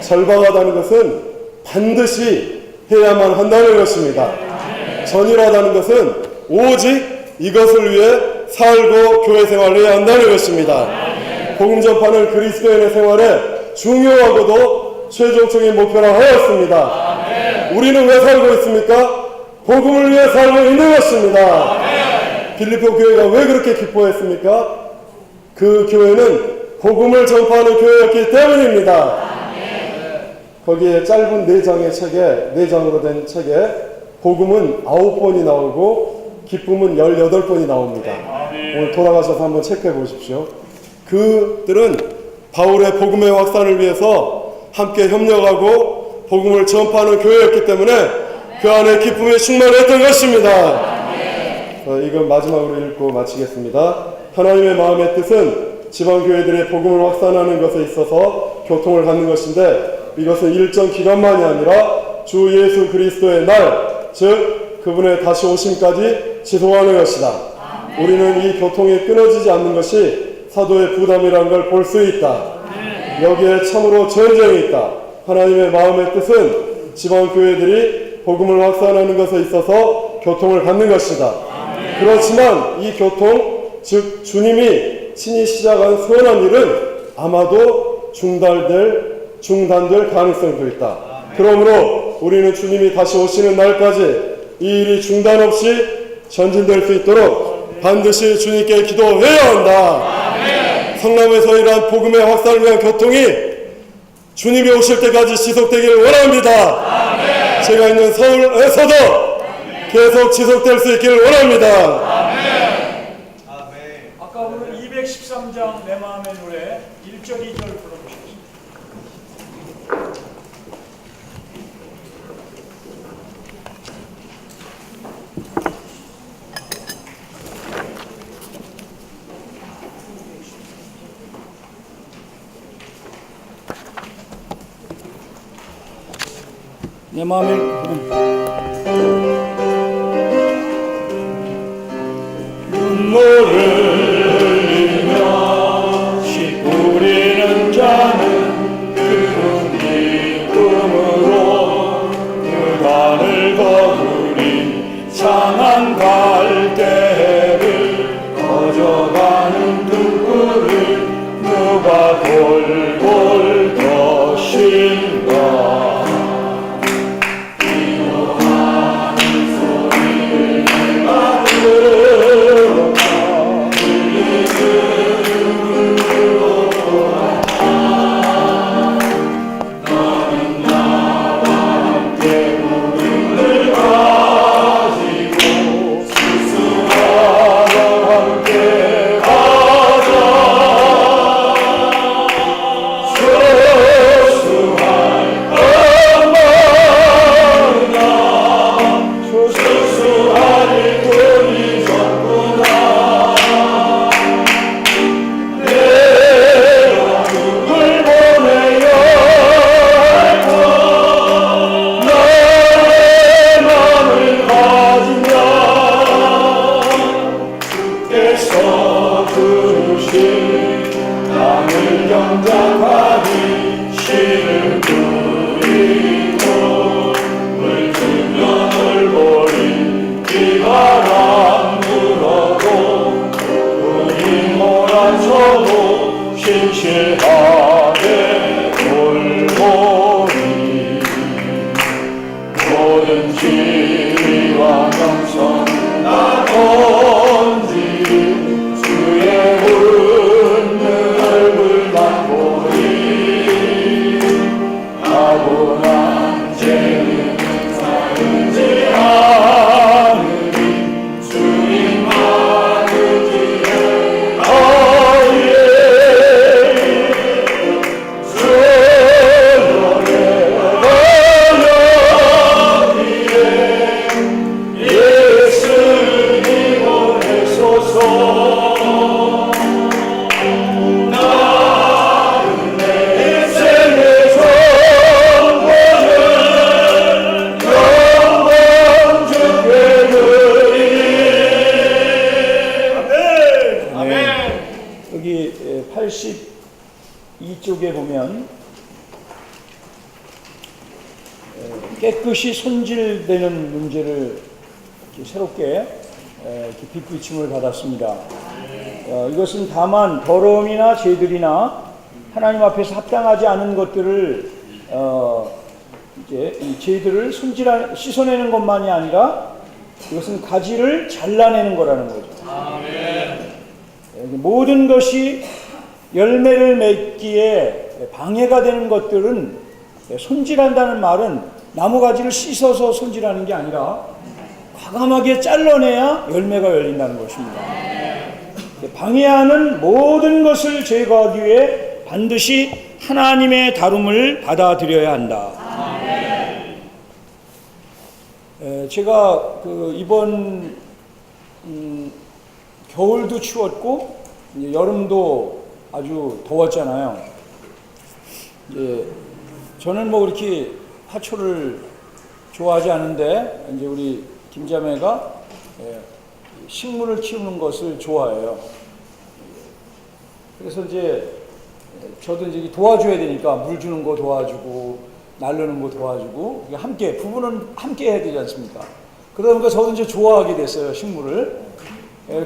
절박하다는 것은 반드시 해야만 한다는 것입니다. 전이라는 것은 오직 이것을 위해 살고 교회 생활을 해야 한다는 것입니다. 복음 전파는 그리스도인의 생활에 중요하고도 최종적인 목표라 하였습니다. 우리는 왜 살고 있습니까? 복음을 위해 살고 있는 것입니다. 빌립보 교회가 왜 그렇게 기뻐했습니까? 그 교회는 복음을 전파하는 교회였기 때문입니다. 거기에 짧은 4장의 책에, 4장으로 된 책에 복음은 9번이 나오고 기쁨은 18번이 나옵니다. 오늘 돌아가셔서 한번 체크해 보십시오. 그들은 바울의 복음의 확산을 위해서 함께 협력하고 복음을 전파하는 교회였기 때문에 그 안에 기쁨이 충만했던 것입니다. 이건 마지막으로 읽고 마치겠습니다. 하나님의 마음의 뜻은 지방교회들의 복음을 확산하는 것에 있어서 교통을 갖는 것인데 이것은 일정 기간만이 아니라 주 예수 그리스도의 날, 즉 그분의 다시 오심까지 지속하는 것이다. 우리는 이 교통이 끊어지지 않는 것이 사도의 부담이라는 걸 볼 수 있다. 여기에 참으로 전쟁이 있다. 하나님의 마음의 뜻은 지방교회들이 복음을 확산하는 것에 있어서 교통을 갖는 것이다. 그렇지만 이 교통, 즉 주님이 친히 시작한 선한 일은 아마도 중단될 가능성도 있다. 그러므로 우리는 주님이 다시 오시는 날까지 이 일이 중단 없이 전진될 수 있도록 반드시 주님께 기도해야 한다. 성남에서 이러한 복음의 확산을 위한 교통이 주님이 오실 때까지 지속되기를 원합니다. 제가 있는 서울에서도 계속 지속될 수 있기를 원합니다.
아까 오늘 213장 내 마음의 노래 1절 2절 불러주십시오.
내 마음의
눈물을 흘리며 시 뿌리는 자는 그 기쁨으로 그 단을 거두리 상한 갈대를 꺼져가는 등불을 누가 돌볼 것인가.
여기 82쪽에 보면 깨끗이 손질되는 문제를
이렇게 새롭게 이렇게 빛비침을 받았습니다. 이것은 다만 더러움이나 죄들이나 하나님 앞에서 합당하지 않은 것들을 이제 이 죄들을 씻어내는 것만이 아니라 이것은 가지를 잘라내는 거라는 거죠. 모든 것이 열매를 맺기에 방해가 되는 것들은 손질한다는 말은 나무 가지를 씻어서 손질하는 게 아니라 과감하게 잘라내야 열매가 열린다는 것입니다. 방해하는 모든 것을 제거하기 위해 반드시 하나님의 다룸을 받아들여야 한다. 제가 이번 겨울도 추웠고 이제 여름도 아주 더웠잖아요. 저는 뭐 그렇게 화초를 좋아하지 않은데 이제 우리 김자매가 식물을 키우는 것을 좋아해요. 그래서 이제 저도 이제 도와줘야 되니까 물 주는 거 도와주고 나르는 거 도와주고 함께 부부는 함께 해야 되지 않습니까? 그러다 보니까 저도 이제 좋아하게 됐어요, 식물을.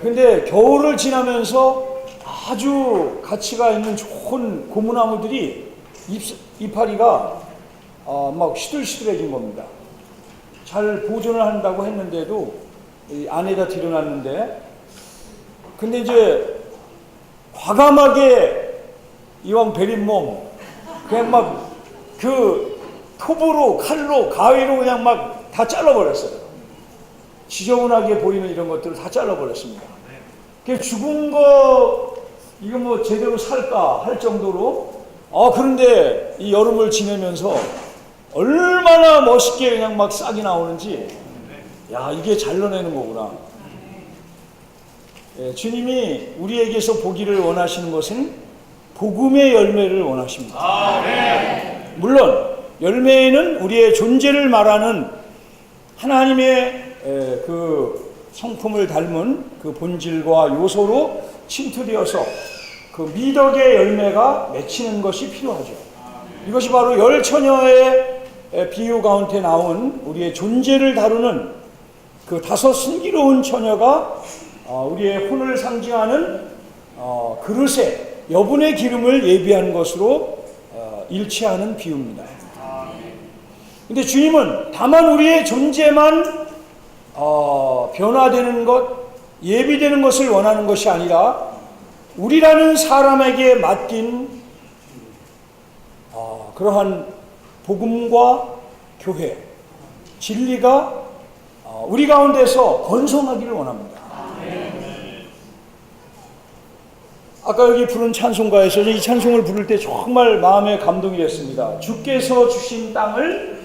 근데 겨울을 지나면서 아주 가치가 있는 좋은 고무나무들이 이파리가 막 시들시들해진 겁니다. 잘 보존을 한다고 했는데도 이 안에다 들여놨는데, 근데 이제 과감하게 이왕 베린 몸 그냥 막 그 톱으로 칼로 가위로 그냥 막 다 잘라버렸어요. 지저분하게 보이는 이런 것들을 다 잘라버렸습니다. 그 죽은 거 이거 뭐 제대로 살까 할 정도로 그런데 이 여름을 지내면서 얼마나 멋있게 그냥 막 싹이 나오는지, 야, 이게 잘라내는 거구나. 주님이 우리에게서 보기를 원하시는 것은 복음의 열매를 원하십니다. 물론 열매에는 우리의 존재를 말하는 하나님의 그 성품을 닮은 그 본질과 요소로 침투되어서 그 미덕의 열매가 맺히는 것이 필요하죠. 이것이 바로 열 처녀의 비유 가운데 나온 우리의 존재를 다루는 그 다섯 순기로운 처녀가 우리의 혼을 상징하는 그릇에 여분의 기름을 예비한 것으로 일치하는 비유입니다. 근데 주님은 다만 우리의 존재만 변화되는 것, 예비되는 것을 원하는 것이 아니라 우리라는 사람에게 맡긴 그러한 복음과 교회, 진리가 우리 가운데서 건성하기를 원합니다. 아까 여기 부른 찬송가에서 이 찬송을 부를 때 정말 마음에 감동이 됐습니다. 주께서 주신 땅을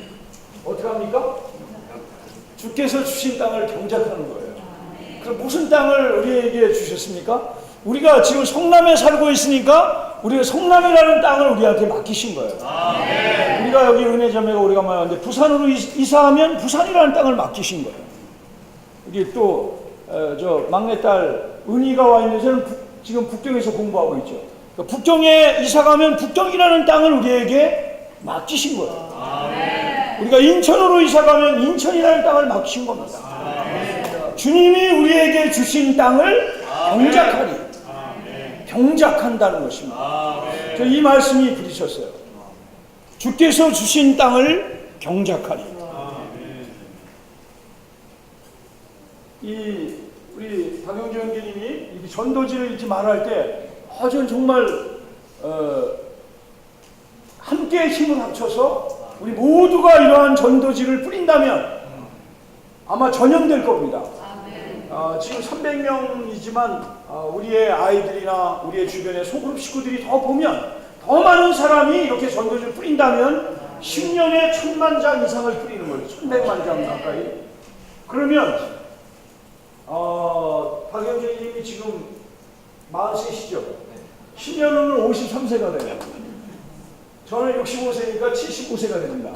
어떻게 합니까? 주께서 주신 땅을 경작하는 거예요. 그럼 무슨 땅을 우리에게 주셨습니까? 우리가 지금 성남에 살고 있으니까 우리가 성남이라는 땅을 우리한테 맡기신 거예요. 우리가 여기 은혜자매가 우리가 말하는데 부산으로 이사하면 부산이라는 땅을 맡기신 거예요. 이게 또 저 막내딸 은희가 와 있는 데는 지금 북경에서 공부하고 있죠. 그러니까 북경에 이사가면 북경이라는 땅을 우리에게 맡기신 거예요. 우리가 인천으로 이사가면 인천이라는 땅을 맡기신 겁니다. 주님이 우리에게 주신 땅을 경작하리, 경작한다는 것입니다. 저 이 말씀이 부딪혔어요. 주께서 주신 땅을 경작하리. 우리 박영주 형제님이 전도지를 이렇게 말할 때, 저는 정말 함께 힘을 합쳐서 우리 모두가 이러한 전도지를 뿌린다면 아마 전염될 겁니다. 지금 300명이지만 우리의 아이들이나 우리의 주변의 소그룹 식구들이 더 보면 더 많은 사람이 이렇게 전도지를 뿌린다면 10년에 1000만 장 이상을 뿌리는 거예요. 1100만 장 가까이. 그러면 박영준님이 지금 43시죠. 10년 후면 53세가 돼요. 저는 65세니까 75세가 됩니다.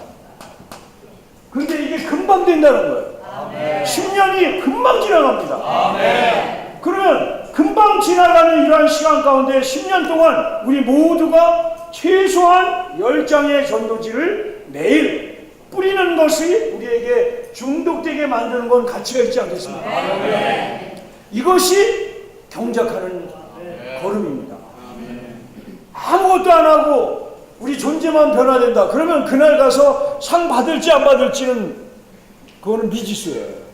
근데 이게 금방 된다는 거예요. 10년이 금방 지나갑니다. 그러면 금방 지나가는 이러한 시간 가운데 10년 동안 우리 모두가 최소한 10장의 전도지를 매일 뿌리는 것이 우리에게 중독되게 만드는 건 가치가 있지 않겠습니까? 이것이 경작하는 걸음입니다. 아무것도 안 하고 우리 존재만 변화된다. 그러면 그날 가서 상 받을지 안 받을지는 그거는 미지수예요.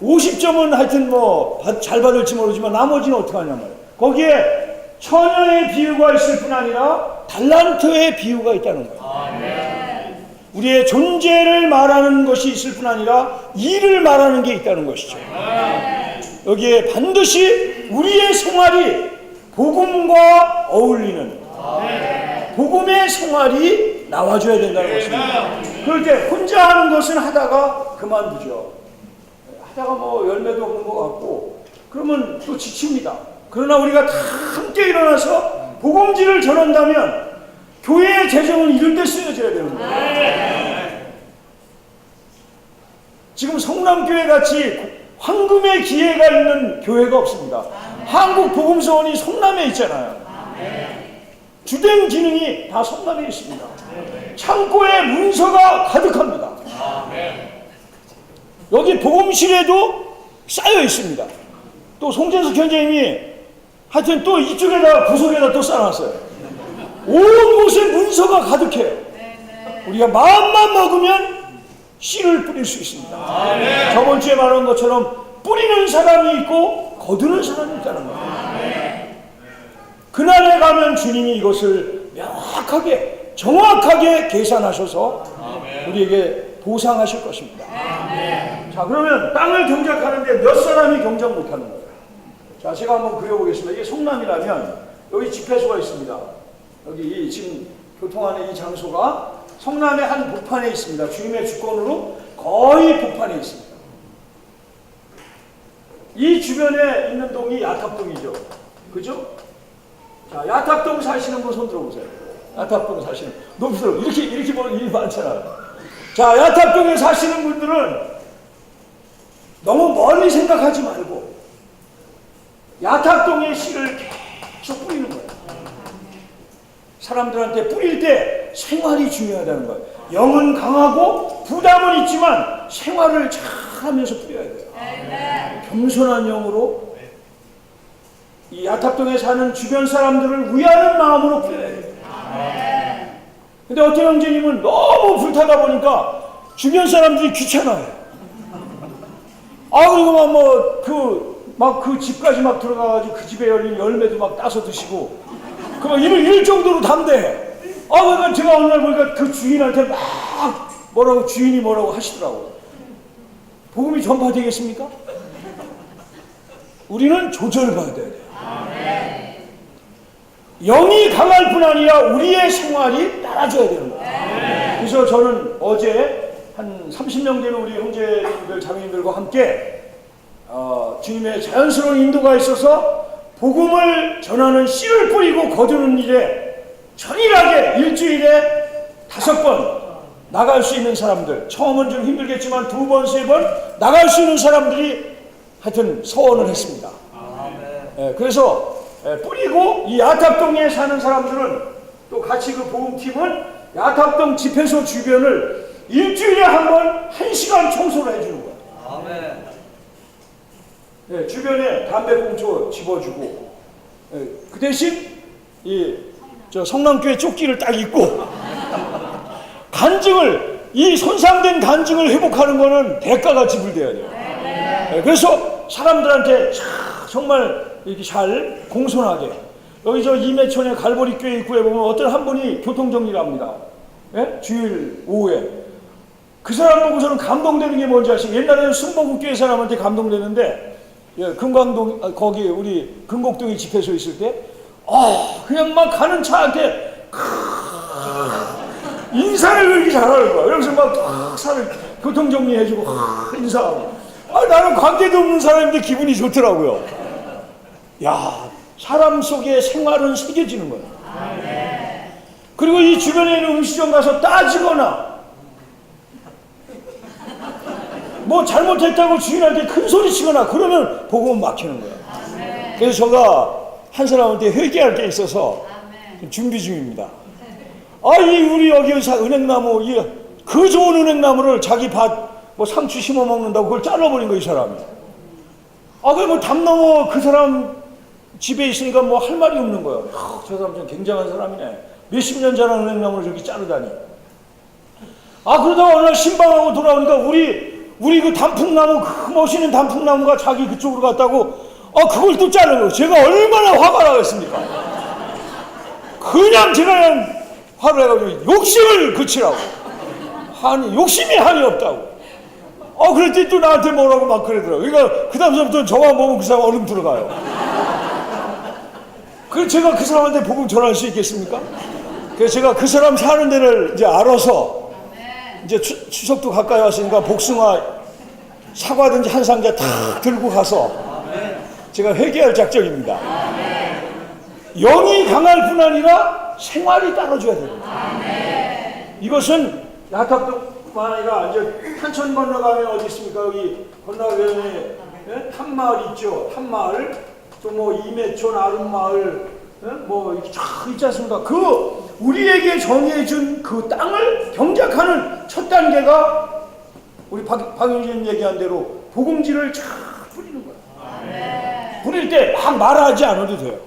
50점은 하여튼 뭐 잘 받을지 모르지만 나머지는 어떻게 하냐 말이에요. 거기에 처녀의 비유가 있을 뿐 아니라 달란트의 비유가 있다는 거예요. 우리의 존재를 말하는 것이 있을 뿐 아니라 일을 말하는 게 있다는 것이죠. 여기에 반드시 우리의 생활이 복음과 어울리는 복음의 생활이 나와줘야 된다는 것입니다. 그럴 때 혼자 하는 것은 하다가 그만두죠. 하다가 뭐 열매도 없는 것 같고 그러면 또 지칩니다. 그러나 우리가 다 함께 일어나서 복음지를 전한다면 교회의 재정은 이런 데 쓰여져야 되는 거예요. 지금 성남교회 같이 황금의 기회가 있는 교회가 없습니다. 한국복음서원이 성남에 있잖아요. 주된 기능이 다 성남에 있습니다. 창고에 문서가 가득합니다. 여기 복음실에도 쌓여 있습니다. 또 송재석 현장님이 하여튼 또 이쪽에다가 구석에다 또 쌓아놨어요. 온 곳에 문서가 가득해요. 우리가 마음만 먹으면 씨를 뿌릴 수 있습니다. 저번 주에 말한 것처럼 뿌리는 사람이 있고 거두는 사람이 있다는 거예요. 그날에 가면 주님이 이것을 명확하게 정확하게 계산하셔서 우리에게 보상하실 것입니다. 자, 그러면 땅을 경작하는데 몇 사람이 경작 못하는 거예요? 자, 제가 한번 그려보겠습니다. 이게 성남이라면 여기 집회소가 있습니다. 여기 지금 교통하는 이 장소가 성남의 한 북판에 있습니다. 주님의 주권으로 거의 북판에 있습니다. 이 주변에 있는 동이 야탑동이죠. 그죠? 자, 야탑동 사시는 분 손 들어보세요. 야탑동 사시는 분. 높이서 이렇게 보면 일이 많잖아요. 자, 야탑동에 사시는 분들은 너무 멀리 생각하지 말고 야탑동의 씨를 계속 뿌리는 거예요. 사람들한테 뿌릴 때 생활이 중요하다는 거예요. 영은 강하고 부담은 있지만 생활을 잘 하면서 뿌려야 돼요. 겸손한 영으로 이 야탑동에 사는 주변 사람들을 위하는 마음으로 뿌려야 돼요. 근데 어떤 형제님은 너무 불타다 보니까 주변 사람들이 귀찮아요. 그리고 그 집까지 막 들어가가지고 그 집에 열린 열매도 막 따서 드시고 그만 이럴 정도로 담대해. 그러니까 제가 어느 날 보니까 그 주인한테 막 주인이 뭐라고 하시더라고요. 복음이 전파되겠습니까? 우리는 조절받아야 돼요. 영이 강할 뿐 아니라 우리의 생활이 따라줘야 되는 거예요. 그래서 저는 어제 한 30명 되는 우리 형제님들, 자매님들과 함께 주님의 자연스러운 인도가 있어서 복음을 전하는 씨를 뿌리고 거두는 일에 천일하게 일주일에 5번 나갈 수 있는 사람들, 처음은 좀 힘들겠지만 2번, 3번 나갈 수 있는 사람들이 하여튼 서원을 했습니다. 그래서 뿌리고 이 야탑동에 사는 사람들은 또 같이 그 복음팀은 야탑동 집회소 주변을 일주일에 한 번 1시간 청소를 해주는 거예요. 주변에 담배꽁초 집어주고 그 대신 저 성남교회 조끼를 딱 입고 이 손상된 간증을 회복하는 거는 대가가 지불돼야 돼요. 그래서 사람들한테 정말 이렇게 잘 공손하게 여기 저 이매천의 갈보리 교회 입구에 보면 어떤 한 분이 교통정리를 합니다. 주일 오후에 그 사람 보고서는 감동되는 게 뭔지 아시죠? 옛날에는 순복음교회 사람한테 감동되는데 금강동 거기 우리 금곡동에 집회소 있을 때 그냥 막 가는 차한테 인사를 그렇게 잘하는 거야. 그래서 막 차를 교통정리해주고 인사하고 나는 관계도 없는 사람인데 기분이 좋더라고요. 야, 사람 속에 생활은 새겨지는 거예요. 그리고 이 주변에 있는 음식점 가서 따지거나 뭐 잘못했다고 주인한테 큰 소리 치거나 그러면 복음은 막히는 거예요. 그래서 제가 한 사람한테 회개할 게 있어서 준비 중입니다. 우리 여기 은행나무, 그 좋은 은행나무를 자기 밭 뭐 상추 심어 먹는다고 그걸 잘라버린 거야, 이 사람이. 아, 그래, 뭐 담 넘어 그 사람 집에 있으니까 뭐 할 말이 없는 거야. 저 사람 좀 굉장한 사람이네. 몇십 년 자란 은행나무를 저렇게 자르다니. 아, 그러다가 어느 날 신방하고 돌아오니까 우리 그 단풍나무, 그 멋있는 단풍나무가 자기 그쪽으로 갔다고, 그걸 또 자르고. 제가 얼마나 화가 나겠습니까? 그냥 제가 그냥 화를 해가지고 욕심을 그치라고. 욕심이 한이 없다고. 그랬더니 또 나한테 뭐라고 막 그러더라고. 그러니까 그 다음부터 저만 보면 그 사람 얼음 들어가요. 그래서 제가 그 사람한테 복음 전할 수 있겠습니까? 그래서 제가 그 사람 사는 데를 이제 알아서 이제 추석도 가까이 왔으니까 복숭아 사과든지 한 상자 탁 들고 가서 제가 회개할 작정입니다. 영이 강할 뿐 아니라 생활이 따라줘야 됩니다. 이것은 야탑뿐만 아니라 이제 탄천 건너가면 어디 있습니까? 여기 건너가면 탐마을 있죠. 탐마을, 또 뭐 이매촌 아름마을, 뭐 이렇게 쫙 있지 않습니까? 그 우리에게 정해준 그 땅을 경작하는 첫 단계가 우리 박영진 얘기한 대로 복음지를 쫙 뿌리는 거예요. 뿌릴 때 막 말하지 않아도 돼요.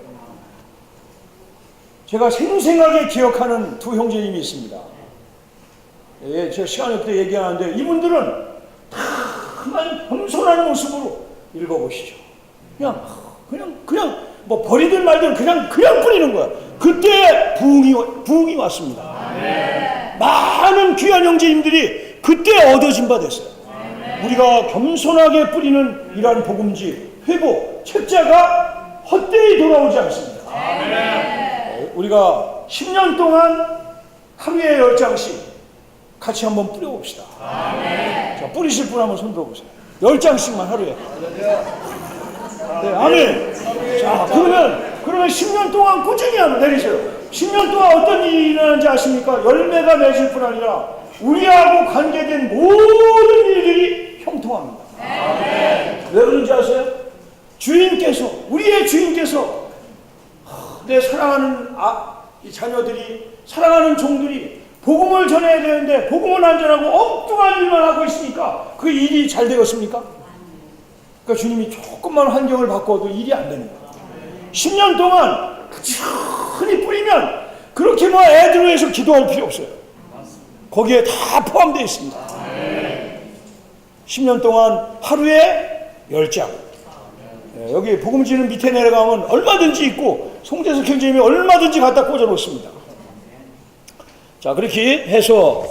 제가 생생하게 기억하는 두 형제님이 있습니다. 예, 제가 시간이 없을 때 얘기하는데 이분들은 다만 겸손한 모습으로 읽어보시죠. 그냥 뭐 버리든 말든 그냥 뿌리는 거야. 그때 부흥이 왔습니다. 많은 귀한 형제님들이 그때 얻어진 바 됐어요. 우리가 겸손하게 뿌리는 이러한 복음지 회복 책자가 헛되이 돌아오지 않습니다. 우리가 10년 동안 하루에 10장씩 같이 한번 뿌려봅시다. 자, 뿌리실 분 한번 손 들어보세요. 10장씩만 하루에. 네, 아멘. 자, 그러면 10년 동안 꾸준히 하면 내리세요. 10년 동안 어떤 일이 일어나는지 아십니까? 열매가 맺을 뿐 아니라 우리하고 관계된 모든 일들이 형통합니다. 왜 그런지 아세요? 우리의 주인께서 내 사랑하는 이 자녀들이, 사랑하는 종들이 복음을 전해야 되는데 복음은 안 전하고 엉뚱한 일만 하고 있으니까 그 일이 잘 되겠습니까? 그러니까 주님이 조금만 환경을 바꿔도 일이 안 되는 거예요. 10년 동안 꾸준히 뿌리면 그렇게 뭐 애들을 위해서 기도할 필요 없어요. 거기에 다 포함되어 있습니다. 10년 동안 하루에 10장. 여기 복음지는 밑에 내려가면 얼마든지 있고 송대석 형제님이 얼마든지 갖다 꽂아 놓습니다. 자, 그렇게 해서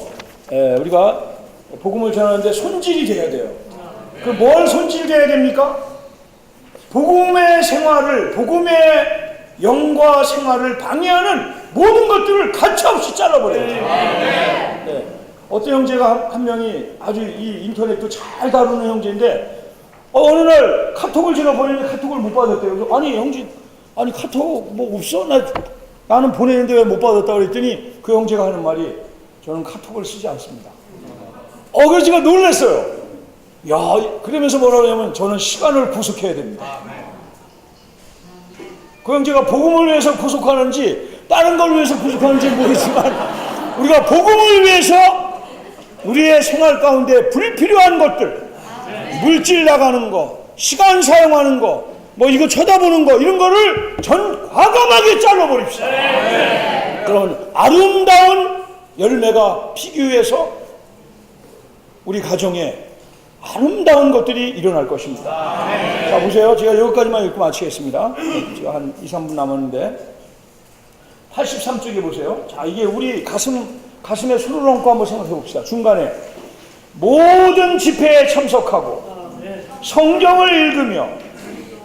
우리가 복음을 전하는데 손질이 돼야 돼요. 그 뭘 손질돼야 됩니까? 복음의 생활을, 복음의 영과 생활을 방해하는 모든 것들을 가차없이 잘라버려야 돼요. 네. 어떤 형제가 한 명이 아주 이 인터넷도 잘 다루는 형제인데 어느 날 카톡을 제가 보냈는데 카톡을 못 받았대요. 그래서 아니 형제, 아니 카톡 뭐 없어? 나는 보내는데 왜 못 받았다 그랬더니 그 형제가 하는 말이 저는 카톡을 쓰지 않습니다. 그래서 제가 놀랐어요. 야, 그러면서 뭐라고 하냐면 저는 시간을 구속해야 됩니다. 그 형제가 복음을 위해서 구속하는지 다른 걸 위해서 구속하는지 모르지만 우리가 복음을 위해서 우리의 생활 가운데 불필요한 것들, 물질 나가는 거, 시간 사용하는 거, 뭐 이거 쳐다보는 거, 이런 거를 과감하게 잘라버립시다. 그러면 아름다운 열매가 피기 위해서 우리 가정에 아름다운 것들이 일어날 것입니다. 자, 보세요. 제가 여기까지만 읽고 마치겠습니다. 제가 한 2, 3분 남았는데 83쪽에 보세요. 자, 이게 우리 가슴에 손을 얹고 한번 생각해 봅시다. 중간에 모든 집회에 참석하고 성경을 읽으며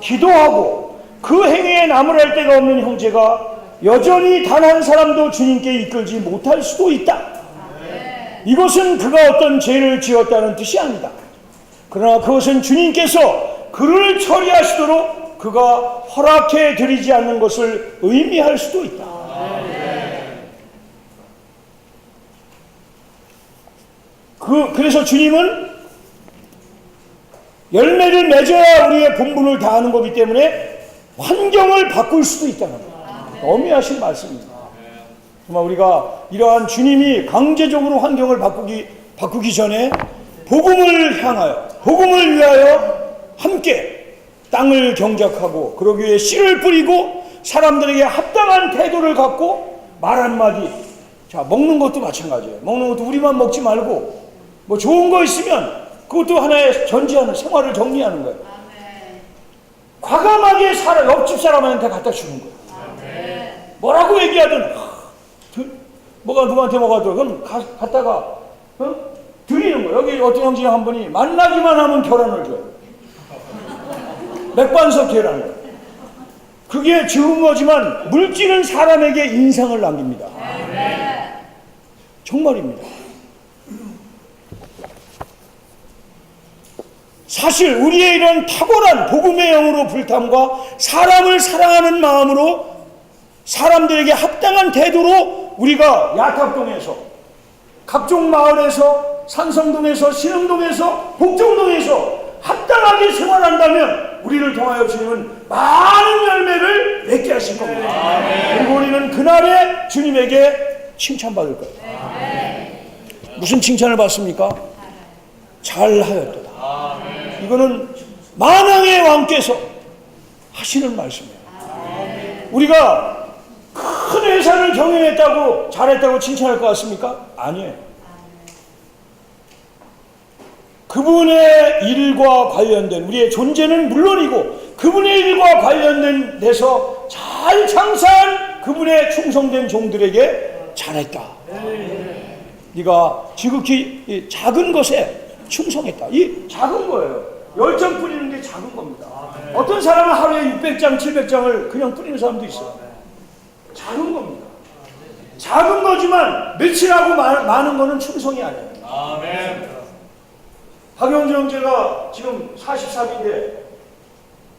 기도하고 그 행위에 나무랄 데가 없는 형제가 여전히 단 한 사람도 주님께 이끌지 못할 수도 있다. 이것은 그가 어떤 죄를 지었다는 뜻이 아니다. 그러나 그것은 주님께서 그를 처리하시도록 그가 허락해 드리지 않는 것을 의미할 수도 있다. 그래서 주님은 열매를 맺어야 우리의 본분을 다하는 거기 때문에 환경을 바꿀 수도 있다는 거예요. 엄미하신 말씀입니다. 정말 우리가 이러한 주님이 강제적으로 환경을 바꾸기 전에 복음을 향하여, 복음을 위하여 함께 땅을 경작하고 그러기 위해 씨를 뿌리고 사람들에게 합당한 태도를 갖고 말 한마디. 자, 먹는 것도 마찬가지예요. 먹는 것도 우리만 먹지 말고 뭐 좋은 거 있으면 그것도 하나의 전지하는 생활을 정리하는 거예요. 과감하게 옆집 사람한테 갖다 주는 거예요. 뭐라고 얘기하든 뭐가 누구한테 뭐가 그럼 갖다가 드리는 거예요. 여기 어떤 형제님 한 분이 만나기만 하면 계란을 줘요. 맥반석 계란을. 그게 적은 거지만 물질은 사람에게 인상을 남깁니다. 정말입니다. 사실 우리의 이런 탁월한 복음의 영으로 불탐과 사람을 사랑하는 마음으로 사람들에게 합당한 태도로 우리가 야탑동에서 각종 마을에서 산성동에서 신흥동에서 복정동에서 합당하게 생활한다면 우리를 통하여 주님은 많은 열매를 맺게 하실 겁니다. 그리고 우리는 그날에 주님에게 칭찬받을 거예요. 무슨 칭찬을 받습니까? 잘하였도다. 이거는 만왕의 왕께서 하시는 말씀이에요. 우리가 큰 회사를 경영했다고 잘했다고 칭찬할 것 같습니까? 아니에요. 그분의 일과 관련된 우리의 존재는 물론이고 그분의 일과 관련된 데서 잘 장사한 그분의 충성된 종들에게 잘했다. 네가 지극히 이 작은 것에 충성했다. 이 작은 거예요. 열정 뿌리는 게 작은 겁니다. 어떤 사람은 하루에 600장, 700장을 그냥 뿌리는 사람도 있어요. 작은 겁니다. 작은 거지만 며칠하고 많은 거는 충성이 아니에요. 박영주 형제가 지금 44인데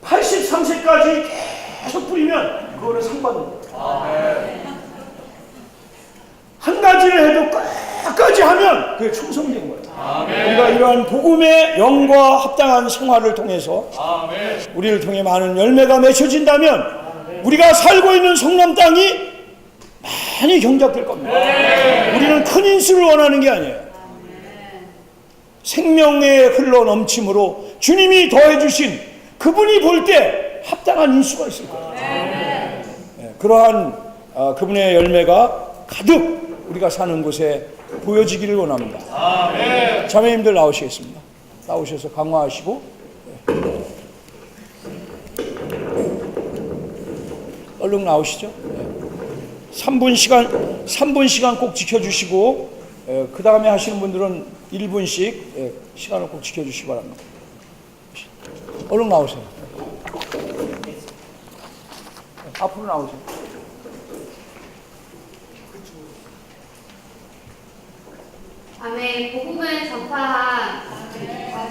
83세까지 계속 뿌리면 그거는 상 받는 거예요. 한 가지를 해도 끝까지 하면 그게 충성된 거예요. 우리가 이러한 복음의 영과 합당한 생활을 통해서 우리를 통해 많은 열매가 맺혀진다면 우리가 살고 있는 성남 땅이 많이 경작될 겁니다. 우리는 큰 인수를 원하는 게 아니에요. 생명의 흘러 넘침으로 주님이 더해주신 그분이 볼 때 합당한 인수가 있을 거예요. 그러한 그분의 열매가 가득 우리가 사는 곳에 보여지기를 원합니다. 자매님들 나오시겠습니다. 나오셔서 강화하시고 얼른 나오시죠. 3분 시간 꼭 지켜주시고 그 다음에 하시는 분들은 1분씩 시간을 꼭 지켜주시기 바랍니다. 얼른 나오세요. 앞으로 나오세요.
아멘. 복음을 전파한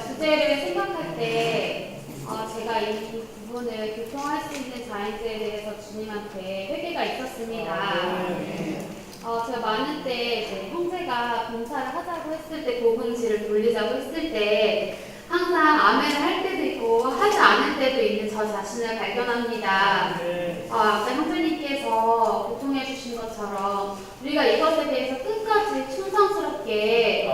주제를 생각할 때 제가 이 부분을 교통할 수 있는 자인들에 대해서 주님한테 회개가 있었습니다. 제가 많은 때 이제 형제가 봉사를 하자고 했을 때 복음지를 돌리자고 했을 때 항상 아멘을 할 때도 있고 하지 않을 때도 있는 저 자신을 발견합니다. 아까 형제님께서 교통해 주신 것처럼 우리가 이것에 대해서 끝까지 충성스럽게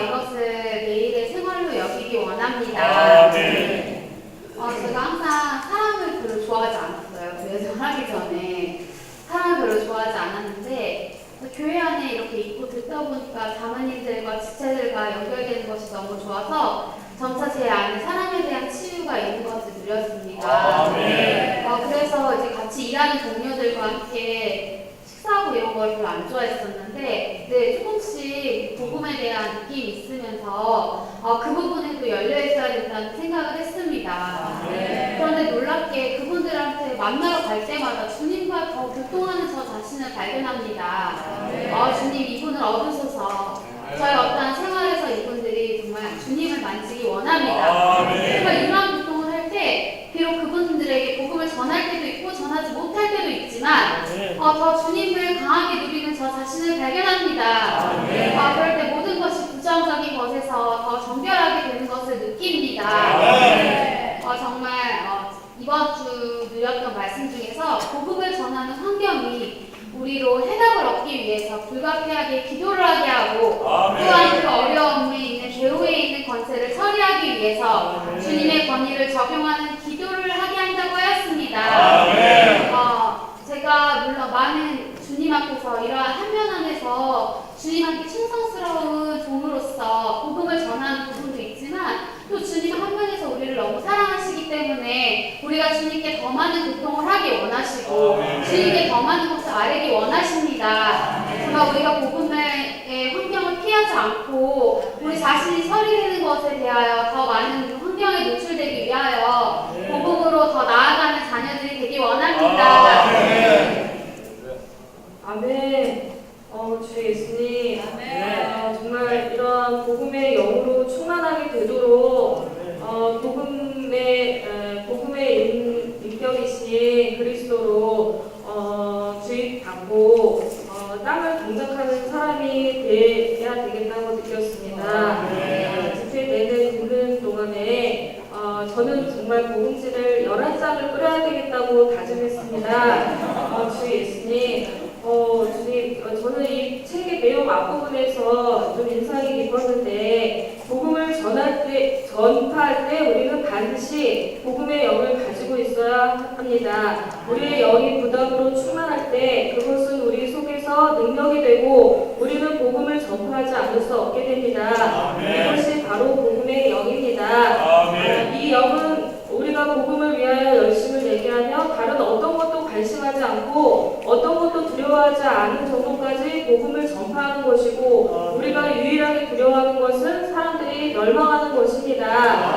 이것을 매일의 생활로 여기기 원합니다. 제가 항상 사람을 별로 좋아하지 않았어요. 그래서 하기 전에 사람을 별로 좋아하지 않았는데 교회 안에 이렇게 있고 듣다 보니까 자매님들과 지체들과 연결되는 것이 너무 좋아서 점차 제 안에 사람에 대한 치유가 있는 것을 느꼈습니다. 그래서 이제 같이 일하는 동료들과 함께 식사하고 이런 걸 별로 안 좋아했었는데 조금씩 복음에 대한 느낌이 있으면서 그 부분에도 열려 있어야 된다는 생각을 했습니다. 그런데 놀랍게 그분들한테 만나러 갈 때마다 주님과 더 교통하는 저 자신을 발견합니다. 주님 이분을 얻으셔서 저희 어떠한 생활에서 이분들이 정말 주님을 만지기 원합니다. 그러니까 이러한 교통을 할 때 비록 그분들에게 복음을 전할 때도 있고 전하지 못할 때도 있지만 더 주님을 강하게 누리는 저 자신을 발견합니다. 그럴 때 모든 것이 부정적인 것에서 더 정결하게 되는 것을 느낍니다. 정말 이번 주 누렸던 말씀 중에서 복음을 전하는 환경이 우리 우리로 해답을 얻기 위해서 불가피하게 기도를 하게 하고 또한 그 어려움에 있는 배후에 있는 권세를 처리하기 위해서 주님의 권위를 적용하는 기도를 하게 한다고 하였습니다. 제가 물론 많은 주님 앞에서 이러한 한면 안에서 주님한테 충성스러운 종으로서 복음을 전하는 부분도 있지만 또 주님 한 면에서 우리를 너무 사랑하시기 때문에 우리가 주님께 더 많은 고통을 하기 원하시고 주님께 더 많은 것을 아뢰기 원하십니다. 정말 우리가 복음의 환경을 피하지 않고 우리 자신이 처리되는 것에 대하여 더 많은 환경에 노출되기 위하여 복음으로 더 나아가는 자녀들이 되기 원합니다.
아멘. 주 예수님, 정말 이러한 복음의 영으로 충만하게 되도록 복음의 인격이신 그리스도로 주입받고 땅을 동작하는 사람이 돼야 되겠다고 느꼈습니다. 집회되는 듣는 동안에 저는 정말 복음지를 11장을 끓여야 되겠다고 다짐했습니다. 주 예수님, 주님, 저는 이 책의 내용 앞부분에서 좀 인상이 깊었는데 복음을 전파할 때 우리는 반드시 복음의 영을 가지고 있어야 합니다. 우리의 영이 부담으로 충만할 때 그것은 우리 속에서 능력이 되고 우리는 복음을 전파하지 않을 수 없게 됩니다. 이것이 바로 복음의 영입니다. 이 영은 우리가 복음을 위하여 열심을 내게 하며 다른 어떤 것도 관심하지 않고 어떤 것도 두려워하지 않은 정도까지 복음을 전파하는 것이고 우리가 유일하게 두려워하는 것은 사람들이 멸망하는 것입니다.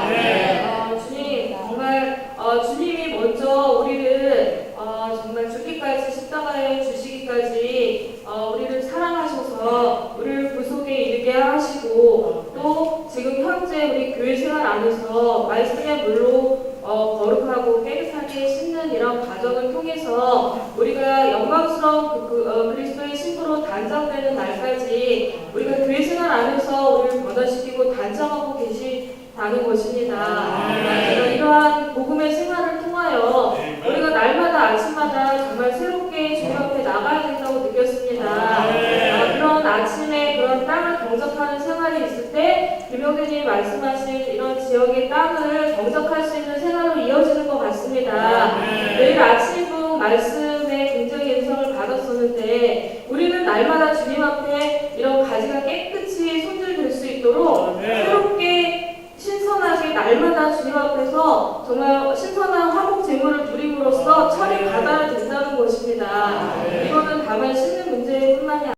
주님, 정말 주님이 먼저 우리를 정말 죽기까지 십자가에 주시기까지 우리를 사랑하셔서 우리를 구속에 이르게 하시고 또 지금 현재 우리 교회 생활 안에서 말씀의 물로 거룩하고 깨끗하게 씻는 이런 과정을 통해서 우리가 영광스러운 그리스도의 신부로 단장되는 날까지 우리가 교회 생활 안에서 우리를 변화시키고 단장하고 계시다는 것입니다. 이러한 복음의 생활을 통하여 우리가 날마다 아침마다 정말 새롭게 주님 앞에 나가야 된다고 느꼈습니다. 그런 아침에 그런 땅을 경작하는 생활이 있을 때 김영대님이 말씀하신 이런 지역의 땅을 경작할 수 있는 생활로 이어지는 것 같습니다. 매일 아침국 말씀에 굉장히 인상을 받았었는데 우리는 날마다 주님 앞에 이런 가지가 깨끗이 손질될 수 있도록 새롭게 신선하게 날마다 주님 앞에서 정말 신선한 화목 제물을 드림으로써 철이 받아야 된다는 것입니다. 이거는 다만 씻는 문제뿐만이 아니라